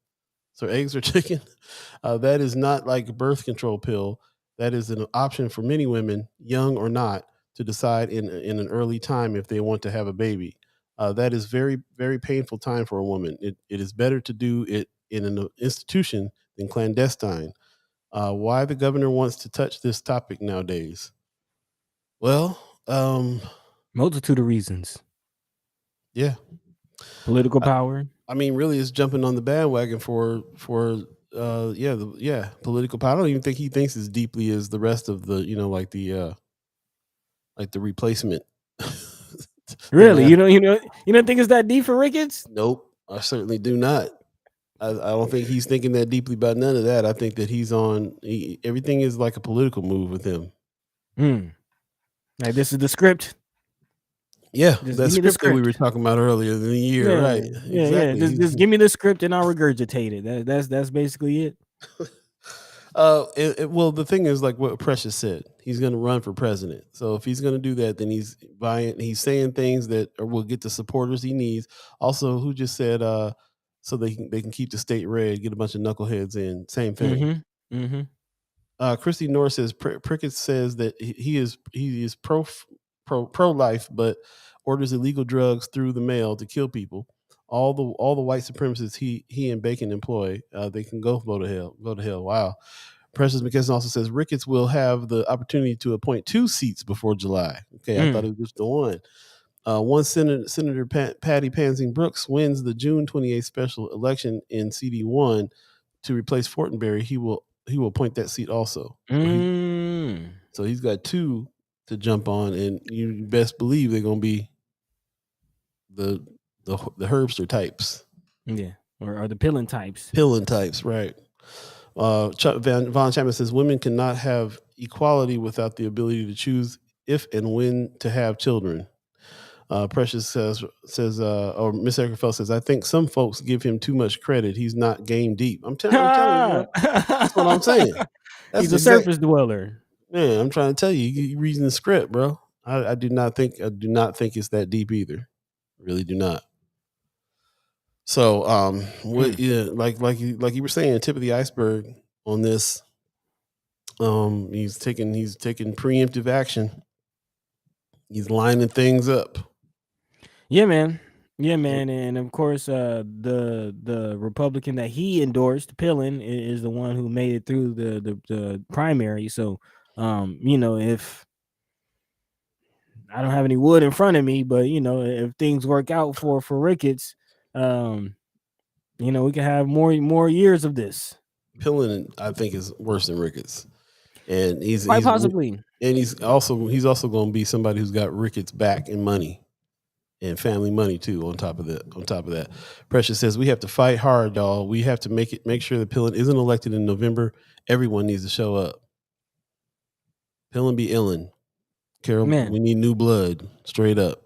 That is not like a birth control pill. That is an option for many women, young or not, to decide in an early time if they want to have a baby. That is very, very painful time for a woman. It is better to do it in an institution than clandestine. Why the governor wants to touch this topic nowadays? Well, multitude of reasons. Yeah, political power. I mean, really, it's jumping on the bandwagon for political power. I don't even think he thinks as deeply as the rest of the, like the replacement. Really, you don't think it's that deep for Ricketts? Nope, I certainly do not. I don't think he's thinking that deeply about none of that. I think that everything is like a political move with him. Like this is the script. Yeah, that script that we were talking about earlier in the year, right? Yeah, exactly. Just give me the script and I'll regurgitate it. That's basically it. Well, the thing is, like what Precious said, he's going to run for president. So if he's going to do that, then he's saying things that will get the supporters he needs. Also, who just said, so they can keep the state red, get a bunch of knuckleheads in. Same thing. Christy Norris says Prickett says that he is pro-life, but orders illegal drugs through the mail to kill people. All the white supremacists he and Bacon employ, they can go to hell. Wow. Precious McKesson also says Ricketts will have the opportunity to appoint 2 seats before July. Okay, I thought it was just the one. One Senator Patty Pansing Brooks wins the June 28th special election in CD1 to replace Fortenberry. He will appoint that seat also. So he's got 2 to jump on, and you best believe they're going to be the Herbster types. Yeah, or the Pillin types. Pillin types, right. Von Chapman says women cannot have equality without the ability to choose if and when to have children. Precious says or Miss Eckerfeld says, I think some folks give him too much credit. He's not game deep. I'm telling you, that's what I'm saying. He's a surface dweller. Man, I'm trying to tell you, you're reading the script, bro. I do not think it's that deep either. Really do not. So, like you were saying, tip of the iceberg on this. He's taking preemptive action. He's lining things up. Yeah, man. And of course, the Republican that he endorsed, Pillin, is the one who made it through the primary. So, if I don't have any wood in front of me, but if things work out for Ricketts, we can have more years of this. Pillin, I think, is worse than Ricketts, and he's possibly, and he's also going to be somebody who's got Ricketts back in money and family money too. On top of that, Precious says we have to fight hard, y'all. We have to make sure that Pillin isn't elected in November. Everyone needs to show up. Pillin be illin'. Carol, we need new blood, straight up.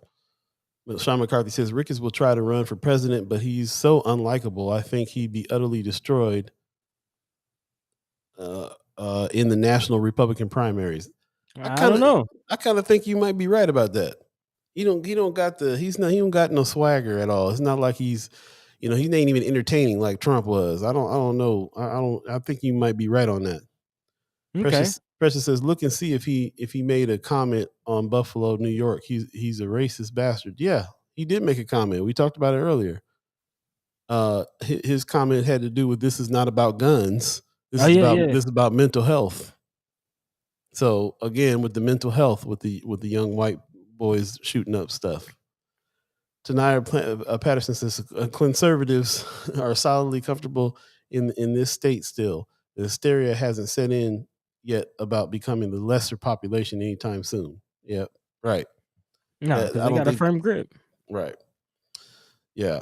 Sean McCarthy says Ricketts will try to run for president, but he's so unlikable. I think he'd be utterly destroyed in the national Republican primaries. I don't know. I kind of think you might be right about that. He don't got no swagger at all. It's not like he's, he ain't even entertaining like Trump was. I don't know. I think you might be right on that. Okay. Precious says, look and see if he made a comment on Buffalo, New York. He's a racist bastard. Yeah, he did make a comment. We talked about it earlier. His comment had to do with this is not about guns. This is about mental health. So again, with the mental health, with the young white boys shooting up stuff. Tanaya Patterson says conservatives are solidly comfortable in this state still. The hysteria hasn't set in yet about becoming the lesser population anytime soon. Yep, right. No, because they got a firm grip. Right. Yeah,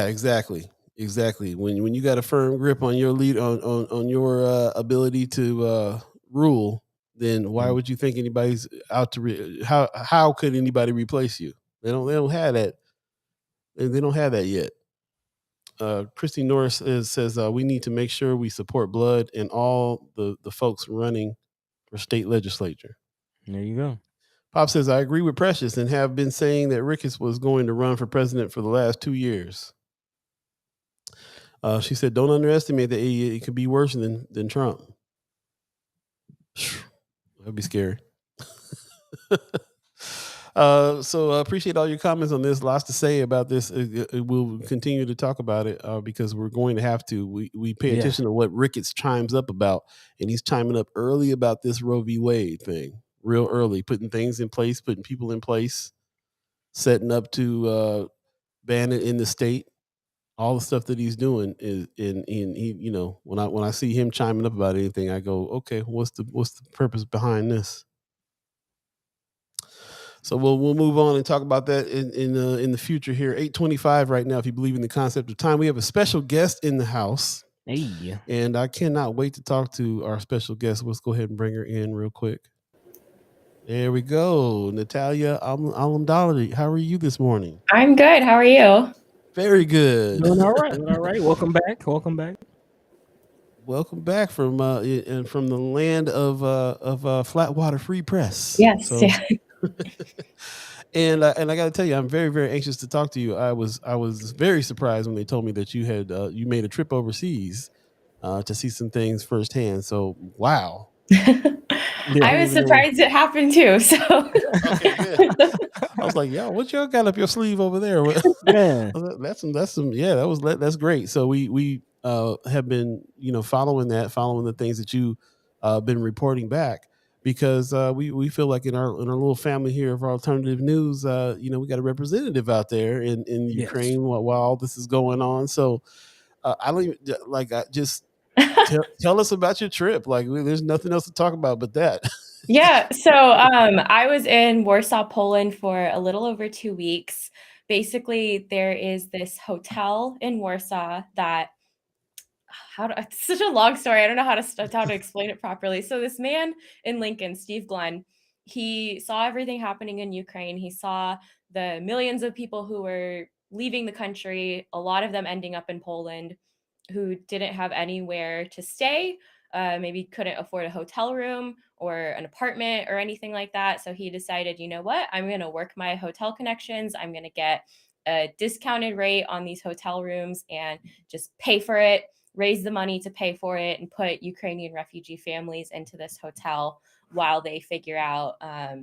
exactly. Exactly. When you got a firm grip on your lead on your ability to rule, then why would you think anybody's out to how could anybody replace you? They don't have that. They don't have that yet. Christy Norris says we need to make sure we support Blood and all the folks running for state legislature. There you go. Pop says I agree with Precious and have been saying that Ricketts was going to run for president for the last 2 years. She said, "Don't underestimate that it could be worse than Trump." That'd be scary. So appreciate all your comments on this. Lots to say about this. We'll continue to talk about it because we're going to have to. We pay attention to what Ricketts chimes up about, and he's chiming up early about this Roe v. Wade thing, real early, putting things in place, putting people in place, setting up to ban it in the state. All the stuff that he's doing is in he, you know, when I see him chiming up about anything, I go, okay, what's the purpose behind this? So we'll move on and talk about that in the future here. 8:25 right now. If you believe in the concept of time, we have a special guest in the house. Hey, and I cannot wait to talk to our special guest. Let's go ahead and bring her in real quick. There we go, Natalia Alamdari. How are you this morning? I'm good. How are you? Very good. Doing all right. Doing all right. Welcome back. Welcome back. Welcome back from the land of Flatwater Free Press. Yes. So, yeah. and I got to tell you, I'm very, very anxious to talk to you. I was very surprised when they told me that you had you made a trip overseas to see some things firsthand. So wow. I was surprised it happened too. So okay, good. I was like, "Yo, what y'all got up your sleeve over there?" Yeah, that's great. So we have been following the things that you been reporting back because we feel like in our little family here of alternative news, we got a representative out there in Ukraine while all this is going on. So I don't even just. Tell us about your trip. Like, there's nothing else to talk about but that. Yeah. So I was in Warsaw, Poland for a little over 2 weeks. Basically, there is this hotel in Warsaw that it's such a long story. I don't know how to explain it properly. So this man in Lincoln, Steve Glenn, he saw everything happening in Ukraine. He saw the millions of people who were leaving the country, a lot of them ending up in Poland, who didn't have anywhere to stay, maybe couldn't afford a hotel room or an apartment or anything like that. So he decided, you know what, I'm going to work my hotel connections. I'm going to get a discounted rate on these hotel rooms and just pay for it, raise the money to pay for it, and put Ukrainian refugee families into this hotel while they figure out, a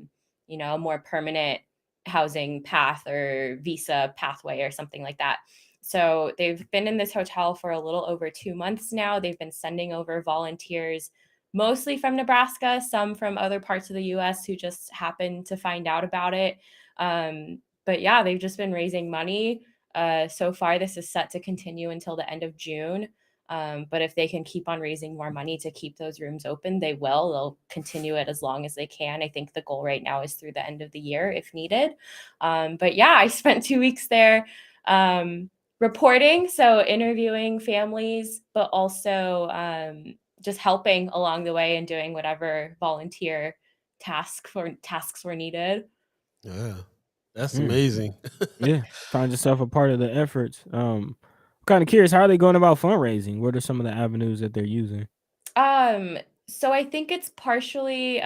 more permanent housing path or visa pathway or something like that. So they've been in this hotel for a little over 2 months now. They've been sending over volunteers, mostly from Nebraska, some from other parts of the U.S. who just happened to find out about it. But yeah, they've just been raising money. So far, this is set to continue until the end of June. But if they can keep on raising more money to keep those rooms open, they will. They'll continue it as long as they can. I think the goal right now is through the end of the year if needed. But yeah, I spent 2 weeks there. Reporting, so interviewing families, but also just helping along the way and doing whatever volunteer tasks were needed. Yeah, that's amazing. Yeah, find yourself a part of the efforts. I'm kind of curious, how are they going about fundraising? What are some of the avenues that they're using? So I think it's partially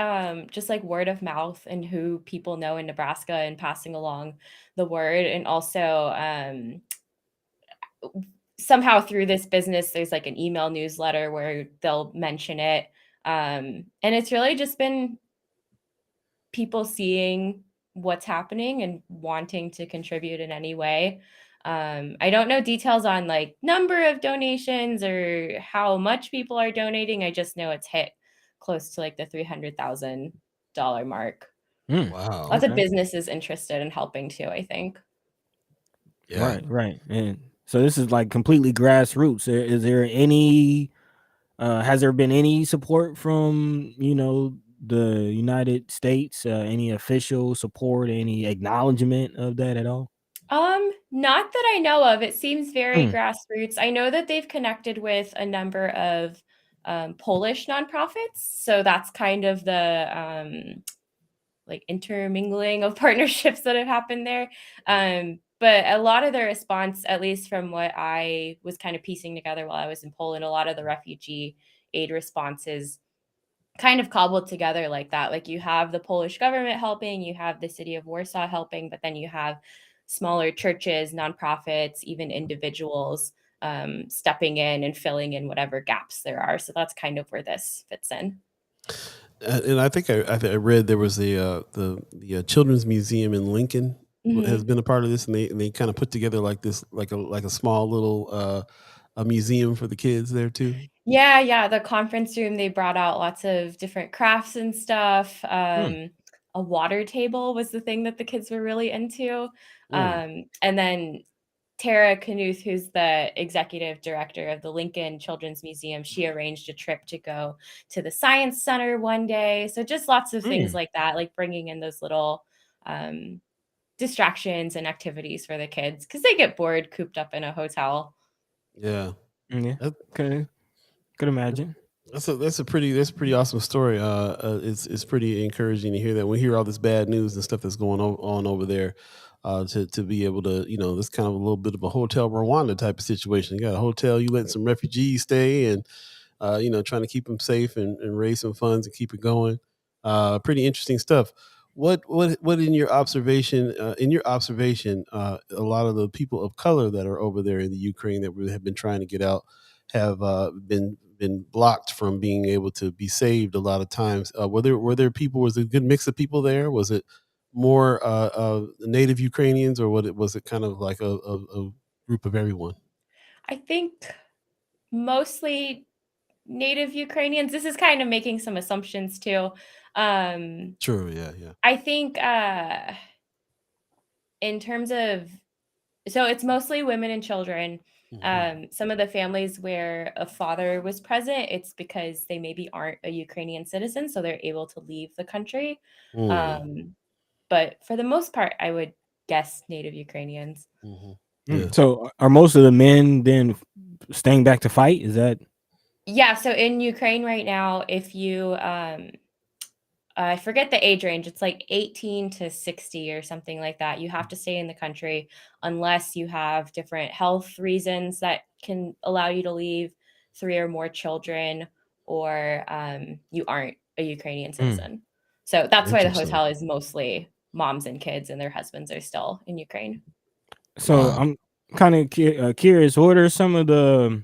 just like word of mouth and who people know in Nebraska and passing along the word, and also somehow through this business, there's like an email newsletter where they'll mention it. And it's really just been people seeing what's happening and wanting to contribute in any way. I don't know details on like number of donations or how much people are donating. I just know it's hit close to like the $300,000 mark. Wow. Lots of businesses interested in helping too, I think. Yeah. Right. And so this is like completely grassroots. Is there any, has there been any support from, the United States, any official support, any acknowledgement of that at all? Not that I know of. It seems very Mm. grassroots. I know that they've connected with a number of Polish nonprofits, so that's kind of the like intermingling of partnerships that have happened there. But a lot of the response, at least from what I was kind of piecing together while I was in Poland, a lot of the refugee aid responses kind of cobbled together like that. Like you have the Polish government helping, you have the city of Warsaw helping, but then you have smaller churches, nonprofits, even individuals stepping in and filling in whatever gaps there are. So that's kind of where this fits in. And I think I read there was the Children's Museum in Lincoln has been a part of this, and they kind of put together like this like a small little a museum for the kids there too. Yeah, the conference room, they brought out lots of different crafts and stuff. A water table was the thing that the kids were really into. And then Tara Knuth, who's the executive director of the Lincoln Children's Museum, she arranged a trip to go to the Science Center one day. So just lots of things like that, like bringing in those little distractions and activities for the kids because they get bored cooped up in a hotel. Yeah. Yeah. Okay. Could imagine. That's a pretty awesome story. It's pretty encouraging to hear that. We hear all this bad news and stuff that's going on over there. To be able to, this kind of a little bit of a hotel Rwanda type of situation. You got a hotel, you let some refugees stay, and trying to keep them safe and raise some funds and keep it going. Pretty interesting stuff. What in your observation? A lot of the people of color that are over there in the Ukraine that have been trying to get out have been blocked from being able to be saved a lot of times. Were there people? Was it a good mix of people there? Was it more native Ukrainians, or was it kind of like a group of everyone? I think mostly native Ukrainians. This is kind of making some assumptions too. True. Yeah. I think in terms of, so it's mostly women and children. Some of the families where a father was present, it's because they maybe aren't a Ukrainian citizen, so they're able to leave the country. But for the most part, I would guess native Ukrainians. Yeah. So are most of the men then staying back to fight? Is that? Yeah. So in Ukraine right now, if you, I forget the age range, it's like 18 to 60 or something like that. You have to stay in the country unless you have different health reasons that can allow you to leave, 3 or more children, or you aren't a Ukrainian citizen. So that's why the hotel is mostly moms and kids, and their husbands are still in Ukraine. So I'm kind of curious. What are some of the?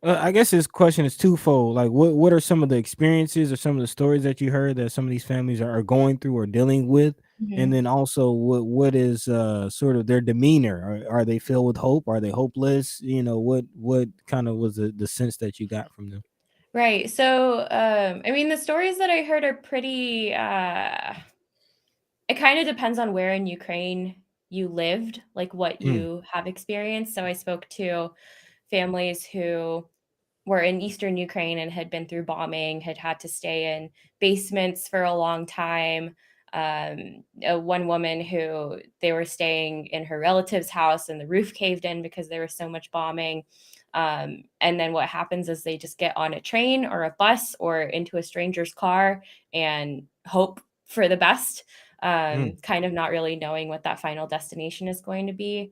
I guess this question is twofold. Like, what are some of the experiences or some of the stories that you heard that some of these families are going through or dealing with, and then also what is sort of their demeanor? Are they filled with hope? Are they hopeless? What kind of was the sense that you got from them? Right. So, I mean, the stories that I heard are pretty. It kind of depends on where in Ukraine you lived, like what you have experienced. So I spoke to families who were in Eastern Ukraine and had been through bombing, had had to stay in basements for a long time. One woman who they were staying in her relative's house and the roof caved in because there was so much bombing. And then what happens is they just get on a train or a bus or into a stranger's car and hope for the best, kind of not really knowing what that final destination is going to be.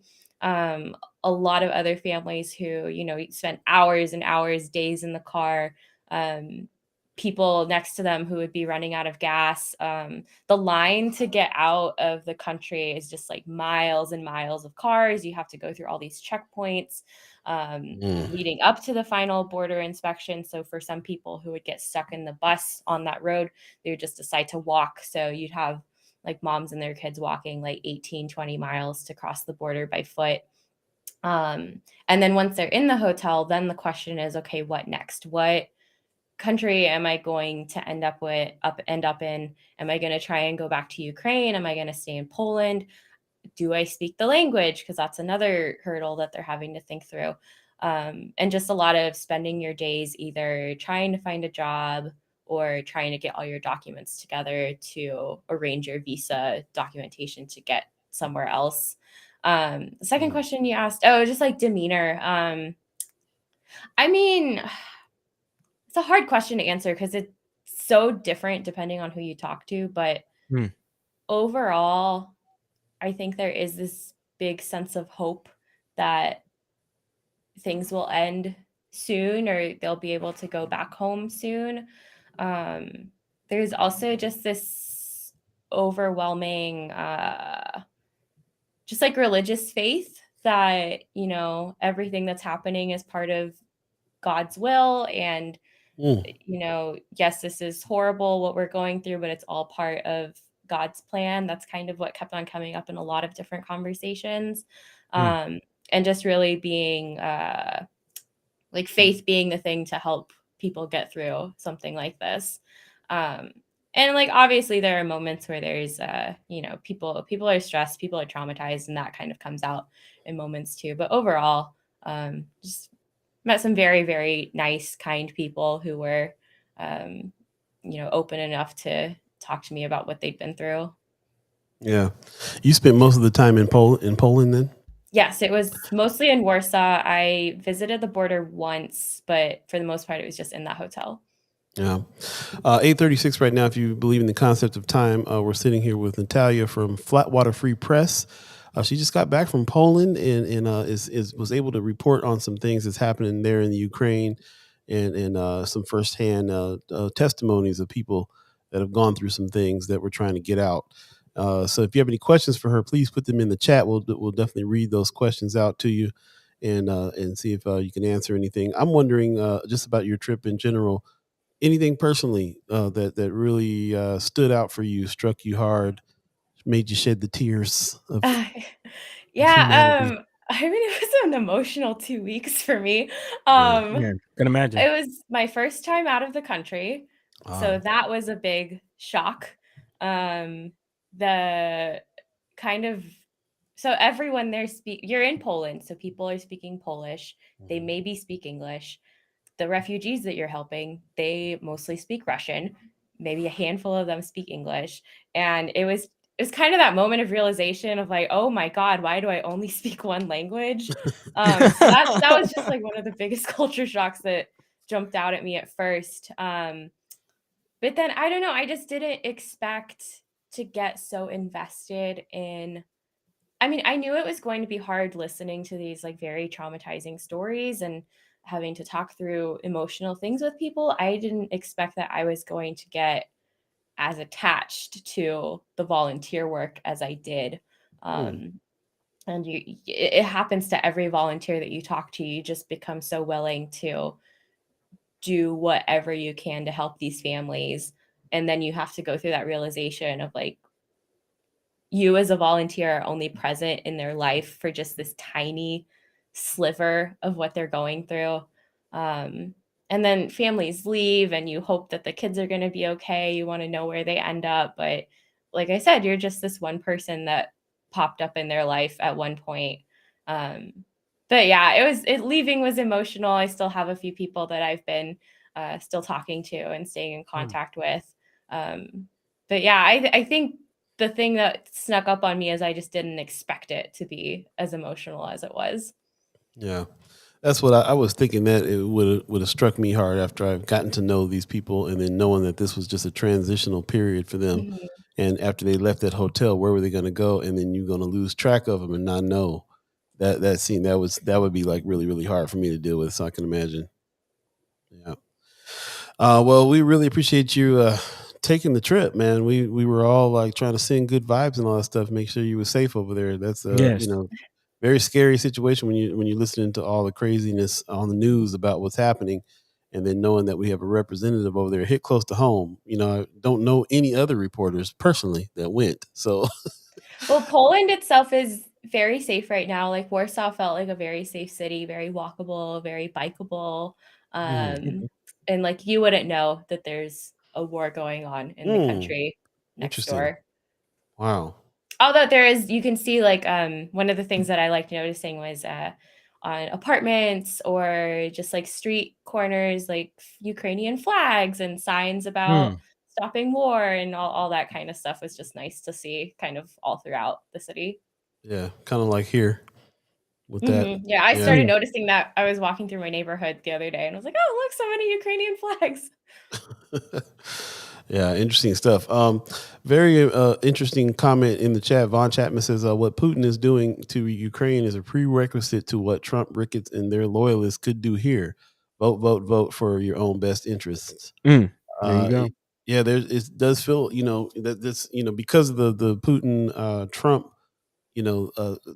A lot of other families who, spent hours and hours, days in the car, people next to them who would be running out of gas. The line to get out of the country is just like miles and miles of cars. You have to go through all these checkpoints leading up to the final border inspection. So for some people who would get stuck in the bus on that road, they would just decide to walk. So you'd have like moms and their kids walking like 18, 20 miles to cross the border by foot. And then once they're in the hotel, then the question is, okay, what next? What country am I going to end up in? Am I going to try and go back to Ukraine? Am I going to stay in Poland? Do I speak the language? Because that's another hurdle that they're having to think through. And just a lot of spending your days either trying to find a job or trying to get all your documents together to arrange your visa documentation to get somewhere else. The second question you asked, just like demeanor. I mean, it's a hard question to answer because it's so different depending on who you talk to. But overall, I think there is this big sense of hope that things will end soon or they'll be able to go back home soon. There's also just this overwhelming, just like religious faith that, you know, everything that's happening is part of God's will. And, you know, yes, this is horrible what we're going through, but it's all part of God's plan. That's kind of what kept on coming up in a lot of different conversations. And just really being like faith being the thing to help people get through something like this. And like, obviously there are moments where there's, you know, people are stressed, people are traumatized, and that kind of comes out in moments too. But overall, just met some very, very nice, kind people who were, you know, open enough to talk to me about what they'd been through. Yeah. You spent most of the time in Poland then? Yes, it was mostly in Warsaw. I visited the border once, but for the most part, it was just in that hotel. Yeah. 8:36 right now. If you believe in the concept of time, we're sitting here with Natalia from Flatwater Free Press. She just got back from Poland and was able to report on some things that's happening there in the Ukraine and some firsthand testimonies of people that have gone through some things that we're trying to get out. So if you have any questions for her, please put them in the chat. We'll definitely read those questions out to you and see if you can answer anything. I'm wondering just about your trip in general. Anything personally that really stood out for you, struck you hard, made you shed the tears of humanity? I mean, it was an emotional 2 weeks for me. Yeah, can imagine. It was my first time out of the country, so that was a big shock. The kind of so everyone there you're in Poland, so people are speaking Polish. They maybe speak English. The refugees that you're helping, they mostly speak Russian. Maybe a handful of them speak English. And it was kind of that moment of realization of like, oh my God, why do I only speak one language? So that was just like one of the biggest culture shocks that jumped out at me at first. But then I don't know, I just didn't expect to get so invested in. I mean, I knew it was going to be hard listening to these like very traumatizing stories and having to talk through emotional things with people. I didn't expect that I was going to get as attached to the volunteer work as I did. And it happens to every volunteer that you talk to. You just become so willing to do whatever you can to help these families. And then you have to go through that realization of like, you as a volunteer are only present in their life for just this tiny sliver of what they're going through. And then families leave and you hope that the kids are going to be okay. You want to know where they end up. But like I said, you're just this one person that popped up in their life at one point. But yeah, leaving was emotional. I still have a few people that I've been still talking to and staying in contact with. But yeah, I think the thing that snuck up on me is I just didn't expect it to be as emotional as it was. Yeah, that's what I was thinking, that it would have struck me hard after I've gotten to know these people and then knowing that this was just a transitional period for them. Mm-hmm. And after they left that hotel, where were they going to go? And then you're going to lose track of them and not know that scene. That would be like really, really hard for me to deal with. So I can imagine. Yeah. Well, we really appreciate you taking the trip, man. We were all like trying to send good vibes and all that stuff. Make sure you were safe over there. That's Yes. very scary situation when you're listening to all the craziness on the news about what's happening, and then knowing that we have a representative over there hit close to home. I don't know any other reporters personally that went. So, well, Poland itself is very safe right now. Like Warsaw felt like a very safe city, very walkable, very bikeable. And like you wouldn't know that there's a war going on in the country next door. Wow. Although you can see like one of the things that I liked noticing was on apartments or just like street corners, like Ukrainian flags and signs about stopping war and all that kind of stuff was just nice to see kind of all throughout the city. Yeah, kind of like here with that. Yeah, I Yeah. started noticing that. I was walking through my neighborhood the other day and I was like, oh, look, so many Ukrainian flags. Yeah, interesting stuff. Very interesting comment in the chat. Von Chapman says, what Putin is doing to Ukraine is a prerequisite to what Trump, Ricketts, and their loyalists could do here. Vote, vote, vote for your own best interests. There you go. Yeah, it does feel, that this, because of the Putin Trump,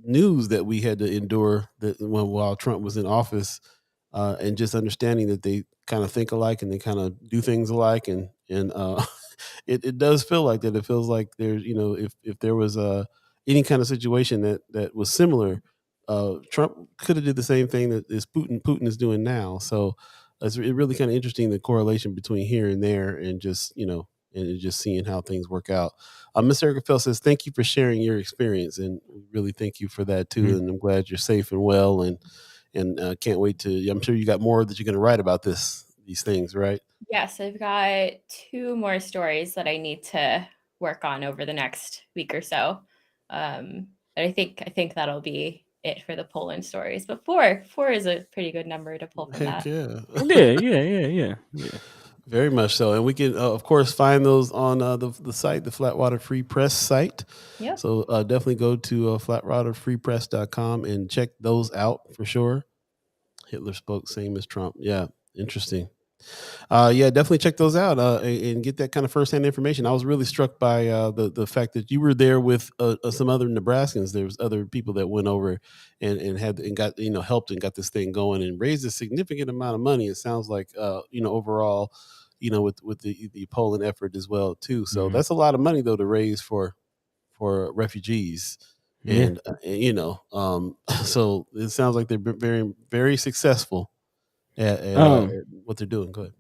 news that we had to endure while Trump was in office, and just understanding that they kind of think alike and they kind of do things alike, and it does feel like that. It feels like there's, if there was any kind of situation that was similar, Trump could have did the same thing that is Putin is doing now. So it's really kind of interesting, the correlation between here and there, and just and just seeing how things work out. Miss Erica Fell says, thank you for sharing your experience, and we really thank you for that too. And I'm glad you're safe and well, and can't wait to. I'm sure you got more that you're going to write about these things, right? Yes, I've got 2 more stories that I need to work on over the next week or so. But I think that'll be it for the Poland stories. But 4 is a pretty good number to pull from that. Yeah. Very much so. And we can, of course, find those on the site, the Flatwater Free Press site. Yep. So definitely go to flatwaterfreepress.com and check those out for sure. Hitler spoke, same as Trump. Yeah, interesting. Yeah, definitely check those out and get that kind of firsthand information. I was really struck by the fact that you were there with some other Nebraskans. There was other people that went over and got helped and got this thing going and raised a significant amount of money. It sounds like overall, with the Poland effort as well too. So that's a lot of money though to raise for refugees. And so it sounds like they're very, very successful at what they're doing. Go ahead.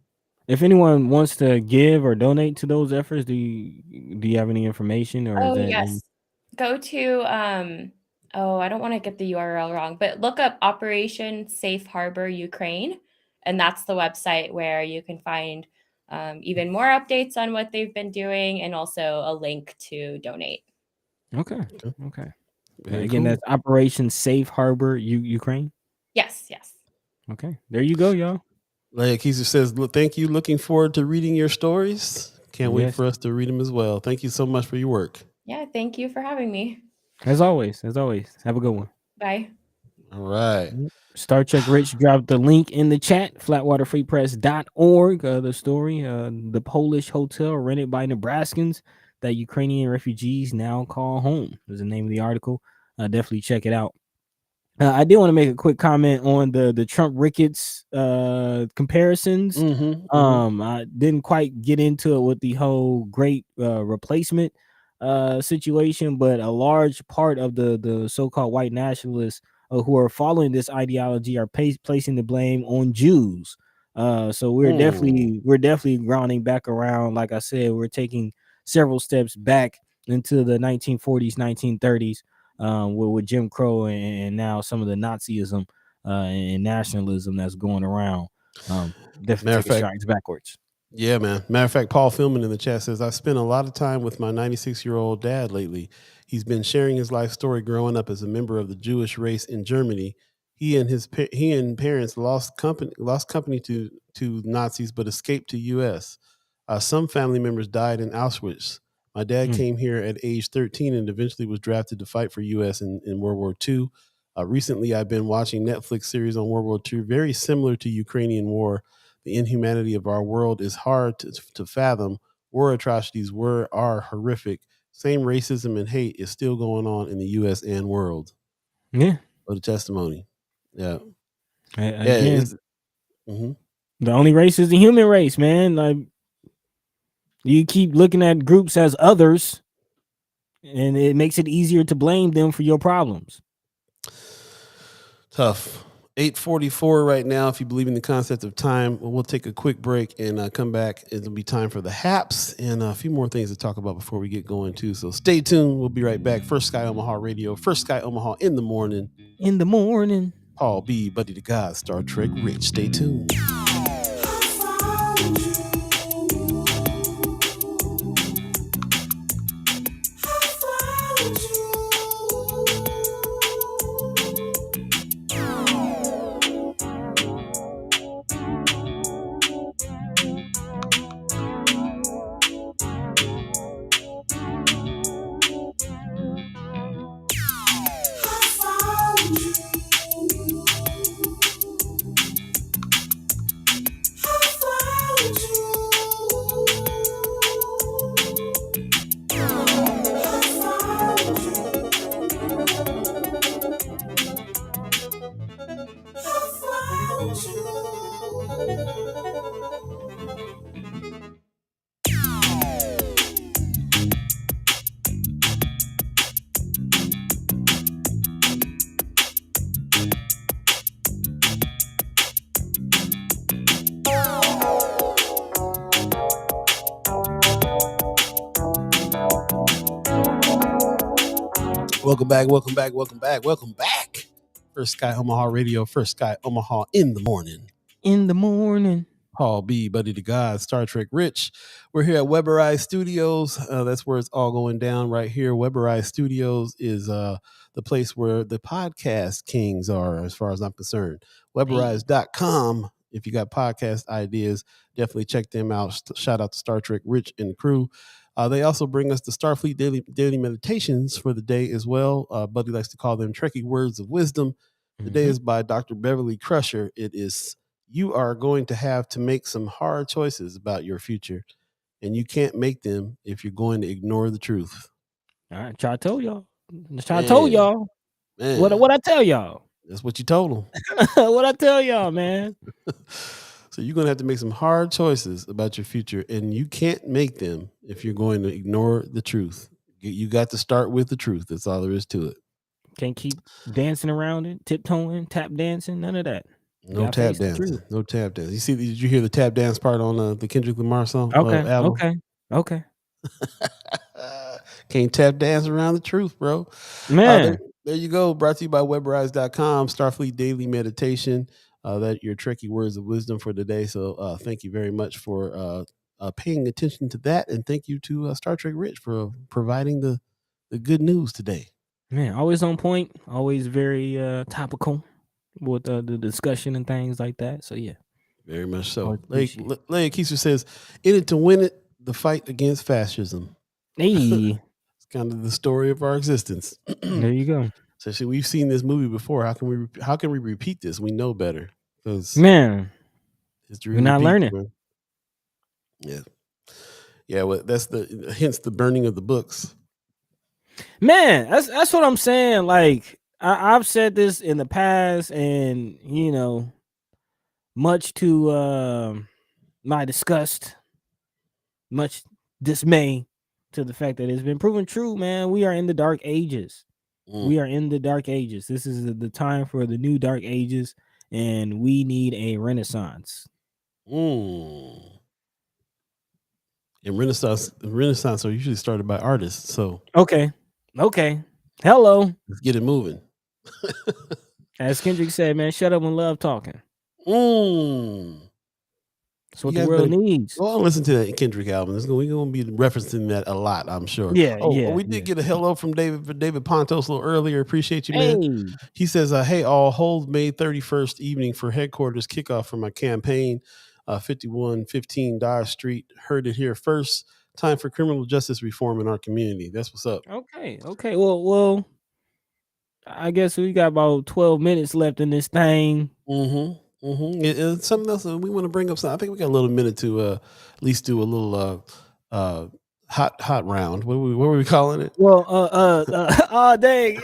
If anyone wants to give or donate to those efforts, do you have any information? Or yes. Go to I don't want to get the URL wrong, but look up Operation Safe Harbor Ukraine, and that's the website where you can find even more updates on what they've been doing, and also a link to donate. Okay. Again, that's Operation Safe Harbor Ukraine. Yes. Okay, there you go, y'all. Leia Keiser says, thank you. Looking forward to reading your stories. Can't wait for us to read them as well. Thank you so much for your work. Yeah, thank you for having me. As always. Have a good one. Bye. All right. Star Trek Rich dropped the link in the chat, flatwaterfreepress.org. The story, the Polish hotel rented by Nebraskans that Ukrainian refugees now call home is the name of the article. Definitely check it out. I did want to make a quick comment on the Trump Ricketts comparisons. I didn't quite get into it with the whole great replacement situation, but a large part of the so-called white nationalists who are following this ideology are placing the blame on Jews. So we're definitely grounding back around. Like I said, we're taking several steps back into the 1940s, 1930s. With Jim Crow and now some of the Nazism and nationalism that's going around. Definitely taking strides backwards. Yeah, man. Matter of fact, Paul Philman in the chat says, I've spent a lot of time with my 96-year-old dad lately. He's been sharing his life story growing up as a member of the Jewish race in Germany. He and parents lost company to Nazis, but escaped to U.S. Some family members died in Auschwitz. My dad came here at age 13 and eventually was drafted to fight for U.S. in World War II. Recently, I've been watching Netflix series on World War II, very similar to Ukrainian war. The inhumanity of our world is hard to fathom. War atrocities are horrific. Same racism and hate is still going on in the U.S. and world. Yeah. What a testimony. Yeah. Again, the only race is the human race, man. Like, you keep looking at groups as others, and it makes it easier to blame them for your problems. Tough. 8:44 right now. If you believe in the concept of time, we'll take a quick break and come back. It'll be time for the haps and a few more things to talk about before we get going too. So stay tuned. We'll be right back. First Sky Omaha Radio. First Sky Omaha in the morning. Paul B, Buddi3 Da Gawd, Star Trek Rich. Stay tuned. Welcome back. First Sky Omaha Radio, First Sky Omaha in the morning. Paul B, Buddi3 Da Gawd, Star Trek Rich. We're here at Weberized Studios. That's where it's all going down right here. Weberized Studios is the place where the podcast kings are, as far as I'm concerned. Weberized.com. If you got podcast ideas, definitely check them out. Shout out to Star Trek Rich and the crew. They also bring us the Starfleet daily meditations for the day as well. Buddy likes to call them Trekkie Words of Wisdom. Today is by Dr. Beverly Crusher. It is, you are going to have to make some hard choices about your future, and you can't make them if you're going to ignore the truth. All right, try to tell y'all. Man. What I tell y'all? That's what you told them. What I tell y'all, man. So you're going to have to make some hard choices about your future, and you can't make them if you're going to ignore the truth. You got to start with the truth. That's all there is to it. Can't keep dancing around it, tiptoeing, tap dancing, none of that. No tap dancing. No tap dance. Did you hear the tap dance part on the Kendrick Lamar song? Okay. Can't tap dance around the truth, bro. Man. There you go. Brought to you by Weberized.com, Starfleet Daily Meditation. That your Trekkie Words of Wisdom for today. So thank you very much for paying attention to that. And thank you to Star Trek Rich for providing the good news today. Man, always on point. Always very topical with the discussion and things like that. So, yeah. Very much so. Leia Keister says, in it to win it, the fight against fascism. Hey. It's kind of the story of our existence. There you go. So see, we've seen this movie before. How can we repeat this? We know better. Man, history we're not learning. Man. Yeah. Well, hence the burning of the books. Man, that's what I'm saying. Like I've said this in the past, and much to my disgust, much dismay to the fact that it's been proven true. Man, we are in the dark ages. We are in the dark ages. This is the time for the new dark ages, and we need a renaissance. And renaissance are usually started by artists. So okay. Hello. Let's get it moving. As Kendrick said, man, shut up and love talking. That's what the world needs. Well, listen to that Kendrick album. We're going to be referencing that a lot, I'm sure. Yeah. We did get a hello from David Pontos a little earlier. Appreciate you, man. He says, hey, all, hold May 31st evening for headquarters kickoff for my campaign, 5115 Dodge Street. Heard it here first. Time for criminal justice reform in our community. That's what's up. Okay. Well, I guess we got about 12 minutes left in this thing. It's something else we want to bring up. I think we got a little minute to at least do a little hot round. What were we calling it? Well, dang,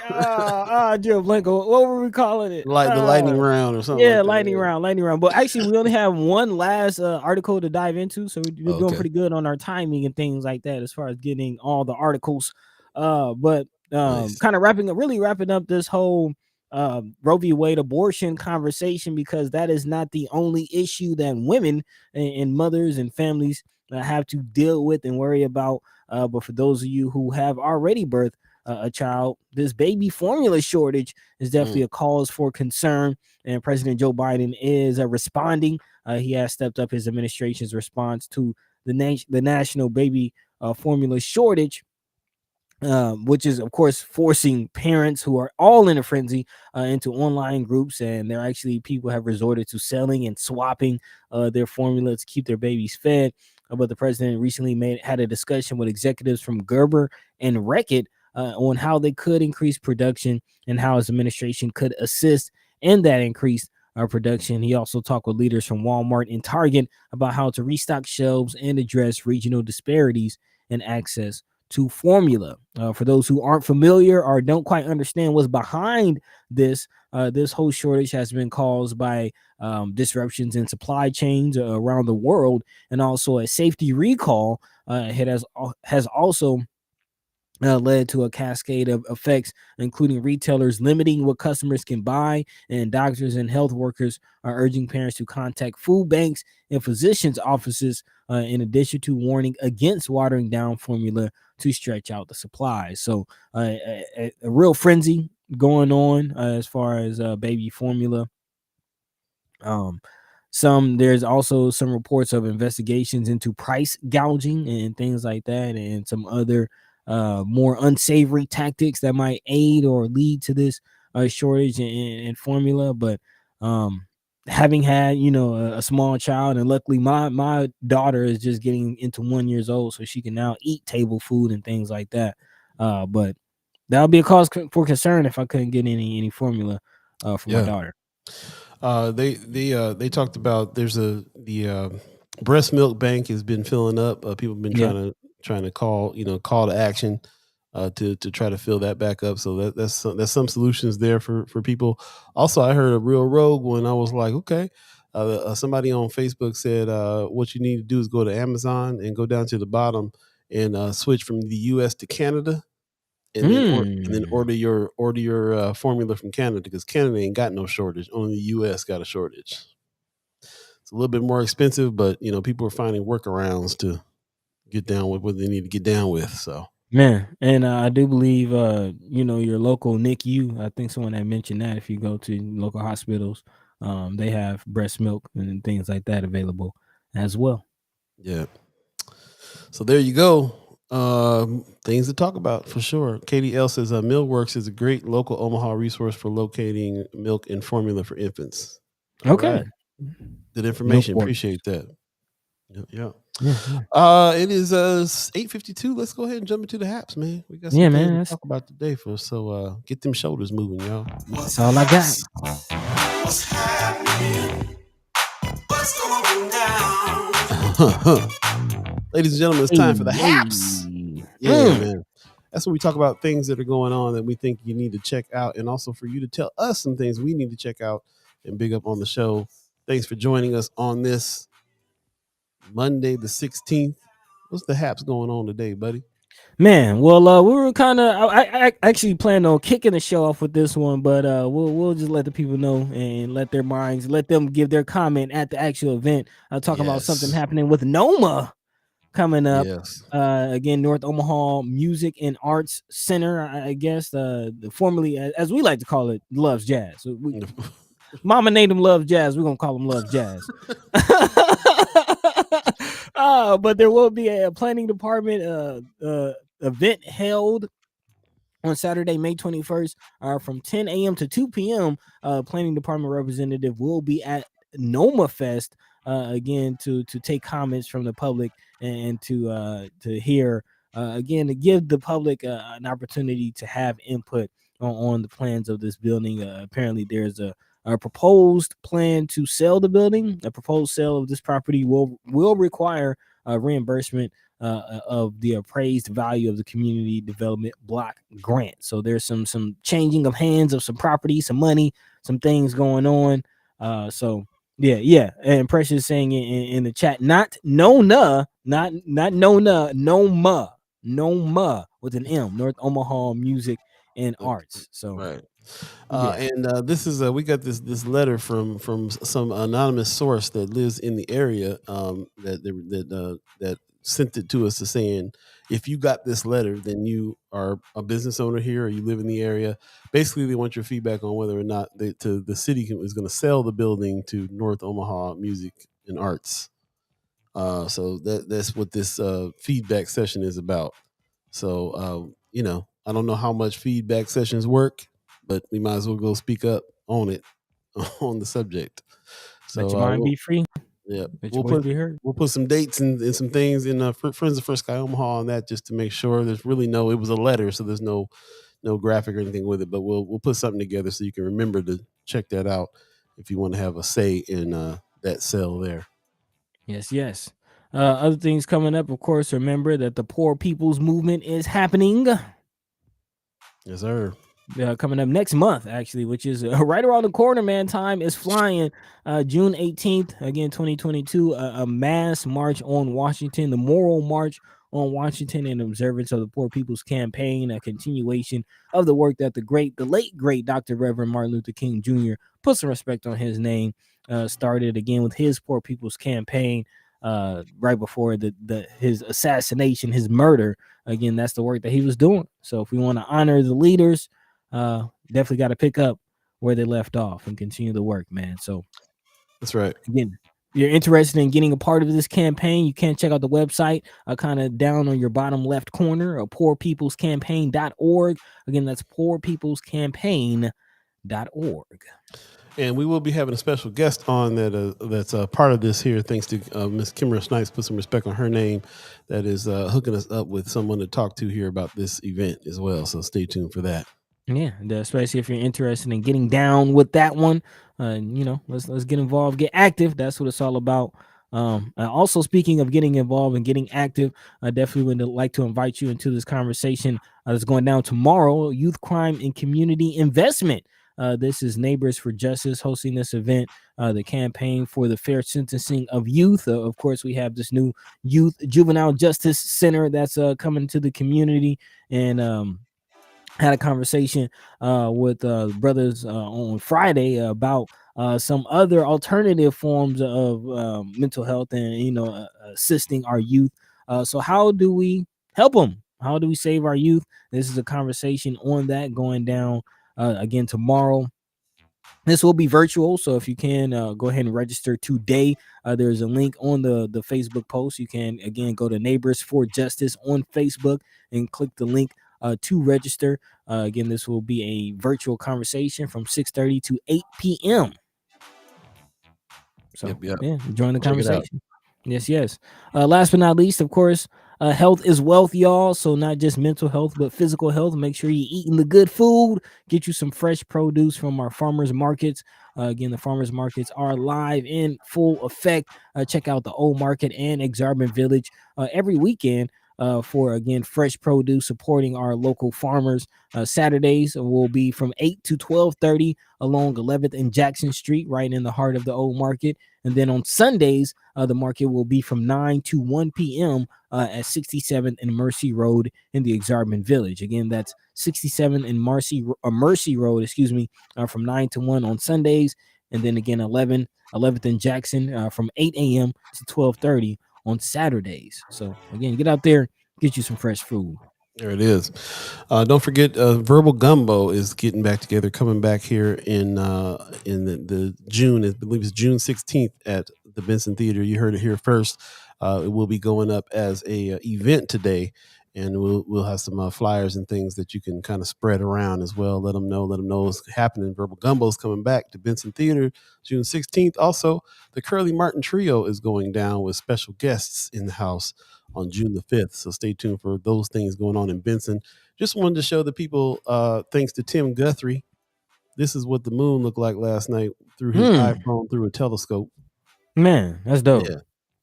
Joe Blanco. What were we calling it? Like the lightning round or something. Yeah, like lightning round. But actually, we only have one last article to dive into, so we're doing pretty good on our timing and things like that as far as getting all the articles. But nice. Kind of wrapping up this whole Roe v. Wade abortion conversation, because that is not the only issue that women and mothers and families have to deal with and worry about. But for those of you who have already birthed a child, this baby formula shortage is definitely a cause for concern. And President Joe Biden is responding. He has stepped up his administration's response to the national baby formula shortage, which is, of course, forcing parents who are all in a frenzy into online groups. And people have resorted to selling and swapping their formula to keep their babies fed. But the president recently had a discussion with executives from Gerber and Ricketts on how they could increase production and how his administration could assist in that increased production. He also talked with leaders from Walmart and Target about how to restock shelves and address regional disparities in access to formula. For those who aren't familiar or don't quite understand what's behind this, this whole shortage has been caused by disruptions in supply chains around the world, and also a safety recall has also led to a cascade of effects, including retailers limiting what customers can buy, and doctors and health workers are urging parents to contact food banks and physicians' offices, in addition to warning against watering down formula to stretch out the supply. So a real frenzy going on as far as baby formula. There's also some reports of investigations into price gouging and things like that, and some other more unsavory tactics that might aid or lead to this shortage in formula. But having had a small child, and luckily my daughter is just getting into 1 year old, so she can now eat table food and things like that. But that would be a cause for concern if I couldn't get any formula for my daughter. They talked about the breast milk bank has been filling up. People have been trying to call to action to try to fill that back up. So that's some solutions there for people. Also, I heard a real rogue one. I was like, okay. Somebody on Facebook said what you need to do is go to Amazon and go down to the bottom and switch from the U.S. to Canada. And then order your formula from Canada, because Canada ain't got no shortage. Only the U.S. got a shortage. It's a little bit more expensive, but people are finding workarounds to get down with what they need to get down with. So man, and I do believe your local NICU. I think someone had mentioned that if you go to local hospitals, they have breast milk and things like that available as well. Yeah. So there you go. Things to talk about for sure. Katie L says Millworks is a great local Omaha resource for locating milk and formula for infants. Okay. Right. Good information. Appreciate that. Yeah. It is 8:52. Let's go ahead and jump into the haps, man. We got some things to talk about today, so get them shoulders moving, y'all. That's all I got. What's happening? What's going down? Ladies and gentlemen, it's time for the haps. Yeah, man. That's when we talk about things that are going on that we think you need to check out, and also for you to tell us some things we need to check out and big up on the show. Thanks for joining us on this Monday the 16th. What's the haps going on today, buddy? Man, well, we were kind of I actually planned on kicking the show off with this one, but we'll just let the people know and let them give their comment at the actual event. Talking about something happening with NOMA coming up. Again, North Omaha Music and Arts Center, I guess, formerly, as we like to call it, Loves Jazz. So Mama named them Love Jazz. We're gonna call them Love Jazz. But there will be a planning department event held on Saturday, May 21st, from 10 a.m. to 2 p.m. Planning department representative will be at NOMA Fest again to take comments from the public and to hear again, to give the public an opportunity to have input on the plans of this building. Apparently there's a proposed plan to sell the building. A proposed sale of this property will require reimbursement of the appraised value of the community development block grant. So there's some changing of hands of some property, some money, some things going on. So yeah. And Precious saying in the chat, not NONA, not NONA, NOMA with an M, North Omaha Music and Arts. So right. And this is we got this letter from some anonymous source that lives in the area that sent it to us, to saying, if you got this letter, then you are a business owner here or you live in the area. Basically, they want your feedback on whether or not the city is going to sell the building to North Omaha Music and Arts. So that's what this feedback session is about. So I don't know how much feedback sessions work, but we might as well go speak up on it, on the subject. So let your mind be free. Yeah, we'll put some dates and some things in Friends of Sky Omaha on that, just to make sure. There's really it was a letter, so there's no graphic or anything with it, but we'll put something together so you can remember to check that out if you want to have a say in that sale there. Yes. Other things coming up, of course, remember that the Poor People's Movement is happening. Yes, sir. Coming up next month, actually, which is right around the corner, man. Time is flying. June 18th, again, 2022, a mass march on Washington. The Moral March on Washington in observance of the Poor People's Campaign, a continuation of the work that the late great Dr. Reverend Martin Luther King Jr., put some respect on his name, started again with his Poor People's Campaign right before his assassination, his murder. Again, that's the work that he was doing. So if we want to honor the leaders, definitely got to pick up where they left off and continue the work, man. So that's right. Again, if you're interested in getting a part of this campaign, you can check out the website kind of down on your bottom left corner, poorpeoplescampaign.org. Again, that's poorpeoplescampaign.org. And we will be having a special guest on that's part of this here, thanks to Miss Kimra Snipes, put some respect on her name, that is hooking us up with someone to talk to here about this event as well. So stay tuned for that. Yeah, especially if you're interested in getting down with that one, let's get involved, get active. That's what it's all about. Also, speaking of getting involved and getting active, I definitely would like to invite you into this conversation that's going down tomorrow, Youth Crime and Community Investment. This is Neighbors for Justice hosting this event, the campaign for the fair sentencing of youth. Of course, we have this new Youth Juvenile Justice Center that's coming to the community, and had a conversation with brothers on Friday about some other alternative forms of mental health and assisting our youth. So how do we help them? How do we save our youth? This is a conversation on that going down again tomorrow. This will be virtual, so if you can go ahead and register today. There's a link on the Facebook post. You can again go to Neighbors for Justice on Facebook and click the link to register. Again, this will be a virtual conversation from 6:30 to 8 p.m. So Yep. Yeah, join the conversation. Yes. Last but not least, of course, health is wealth, y'all. So not just mental health, but physical health. Make sure you're eating the good food. Get you some fresh produce from our farmers markets. Again, the farmers markets are live in full effect. Check out the Old Market and Exarban Village every weekend for, again, fresh produce, supporting our local farmers. Saturdays will be from 8 to 12:30 along 11th and Jackson Street, right in the heart of the Old Market. And then on Sundays, the market will be from 9 to 1 p.m. At 67th and Mercy Road in the Exarban Village. Again, that's 67th and Mercy Road, from 9 to 1 on Sundays. And then again, 11th and Jackson from 8 a.m. to 12:30 on Saturdays. So again, get out there, get you some fresh food. There it is. Don't forget, Verbal Gumbo is getting back together, coming back here in the June, I believe it's June 16th at the Benson Theater. You heard it here first. It will be going up as a event today, and we'll have some flyers and things that you can kind of spread around as well. Let them know what's happening. Verbal Gumbo is coming back to Benson Theater June 16th. Also, the Curly Martin Trio is going down with special guests in the house on June the 5th. So stay tuned for those things going on in Benson. Just wanted to show the people, thanks to Tim Guthrie, this is what the moon looked like last night through his iPhone through a telescope. Man, that's dope.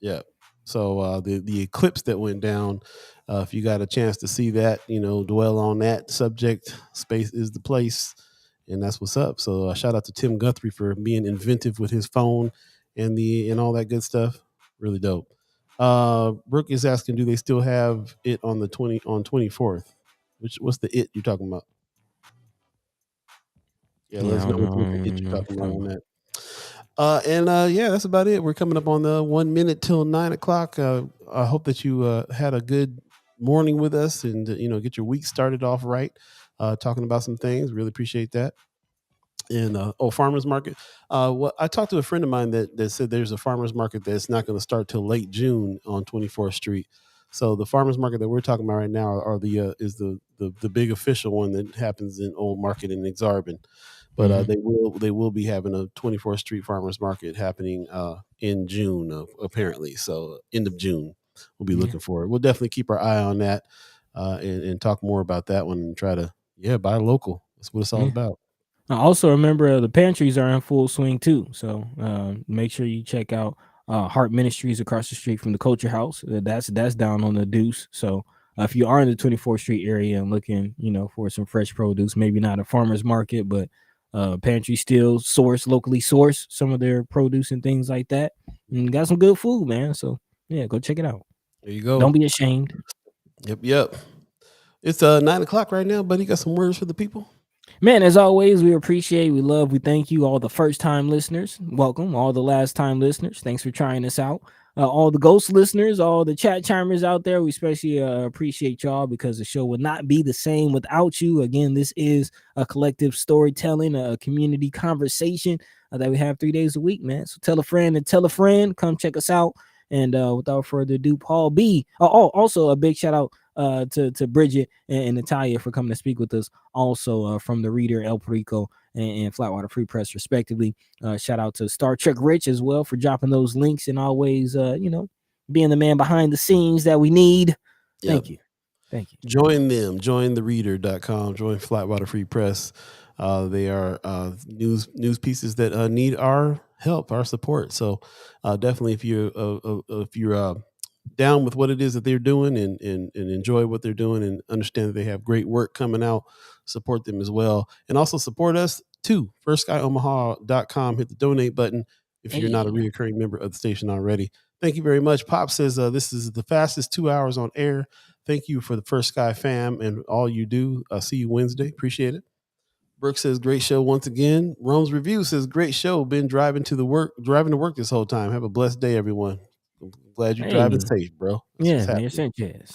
Yeah. So the eclipse that went down, if you got a chance to see that, dwell on that subject, space is the place, and that's what's up. So shout out to Tim Guthrie for being inventive with his phone and all that good stuff. Really dope. Brooke is asking, do they still have it on the 24th? What's the it you're talking about? Yeah, let us know what the it you're talking about on that. That's about it. We're coming up on the 1 minute till 9 o'clock. I hope that you had a good morning with us and get your week started off right. Talking about some things. Really appreciate that. And farmers market. I talked to a friend of mine that said there's a farmers market that's not going to start till late June on 24th Street. So the farmers market that we're talking about right now is the big official one that happens in Old Market in Exarban. But they will be having a 24th Street farmers market happening in June apparently. So end of June, we'll be looking for it. We'll definitely keep our eye on that and talk more about that one and try to buy local. That's what it's all about. Also, remember the pantries are in full swing too. So make sure you check out Heart Ministries across the street from the Culture House. That's down on the Deuce. So if you are in the 24th Street area and looking, for some fresh produce, maybe not a farmer's market, but pantry still locally source some of their produce and things like that. And got some good food, man. So yeah, go check it out. There you go. Don't be ashamed. Yep. It's 9:00 right now, buddy. You got some words for the people? Man, as always, we appreciate, we love, we thank you, all the first-time listeners. Welcome. All the last-time listeners. Thanks for trying us out. All the ghost listeners, all the chat chimers out there, we especially appreciate y'all because the show would not be the same without you. Again, this is a collective storytelling, a community conversation that we have 3 days a week, man. So tell a friend and tell a friend. Come check us out. And without further ado, Paul B. Also a big shout out to Bridget and Natalia for coming to speak with us. Also from the Reader, El Perico, and Flatwater Free Press, respectively. Shout out to Star Trek Rich as well for dropping those links and always, being the man behind the scenes that we need. Thank you. Join them. Join thereader.com. Join Flatwater Free Press. They are news pieces that need our help, our support. So definitely, if you're down with what it is that they're doing and enjoy what they're doing and understand that they have great work coming out, support them as well. And also support us too. SkyOmaha.com. Hit the donate button if you're not a reoccurring member of the station already. Thank you very much. Pop says this is the fastest 2 hours on air. Thank you for the First Sky fam and all you do. See you Wednesday. Appreciate it. Brooke says, great show once again. Rome's Review says, great show. Been driving to work this whole time. Have a blessed day, everyone. I'm glad you're driving safe, bro. That's Mayor Sanchez.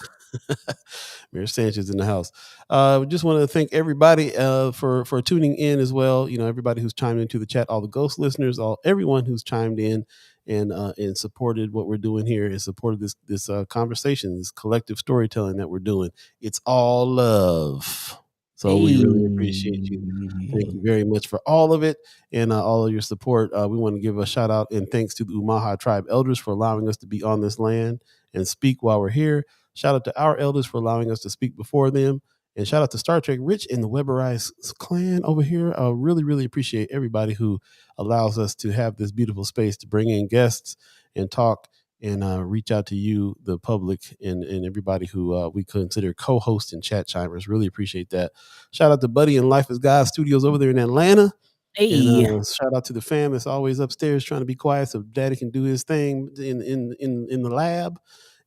Mayor Sanchez in the house. We just want to thank everybody for tuning in as well. Everybody who's chimed into the chat, all the ghost listeners, everyone who's chimed in and supported what we're doing here and supported this conversation, this collective storytelling that we're doing. It's all love. So we really appreciate you. Thank you very much for all of it and all of your support. We want to give a shout out and thanks to the Omaha tribe elders for allowing us to be on this land and speak while we're here. Shout out to our elders for allowing us to speak before them. And shout out to Star Trek Rich and the Weberized clan over here. I really, really appreciate everybody who allows us to have this beautiful space to bring in guests and talk and reach out to you, the public, and everybody who we consider co-hosts and chat chimers. Really appreciate that. Shout out to Buddi and Life is God Studios over there in Atlanta. And shout out to the fam that's always upstairs trying to be quiet so Daddy can do his thing in the lab.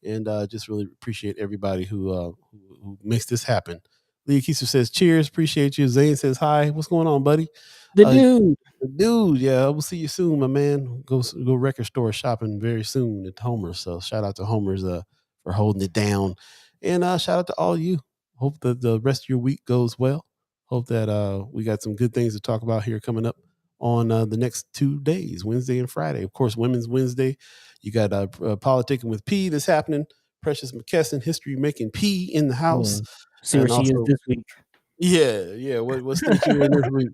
And just really appreciate everybody who makes this happen. Leah Keister says, cheers, appreciate you. Zane says, hi, what's going on, buddy? The dude, yeah, we'll see you soon, my man. Go record store shopping very soon at Homer's. So shout out to Homer's for holding it down. And shout out to all you. Hope that the rest of your week goes well. Hope that we got some good things to talk about here coming up on the next 2 days, Wednesday and Friday. Of course, Women's Wednesday. You got Politicking with P that's happening. Precious McKesson, History Making P in the house. See where she is this week. Yeah. What state you in this week?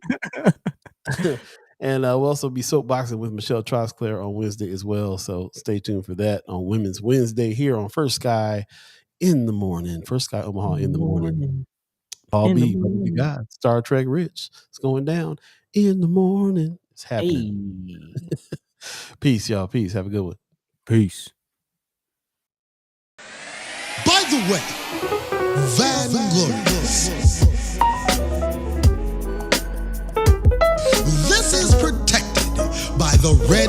And we'll also be soapboxing with Michelle Trosclair on Wednesday as well. So stay tuned for that on Women's Wednesday here on First Sky in the morning. First Sky Omaha in the morning. Paul B, Buddi3 Da Gawd, Star Trek Rich. It's going down in the morning. It's happening. Peace, y'all. Peace. Have a good one. Peace. By the way, Vanglorious. This is protected by the red,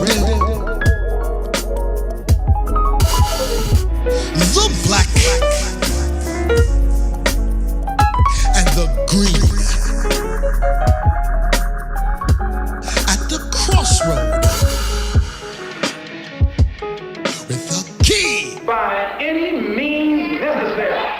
the black,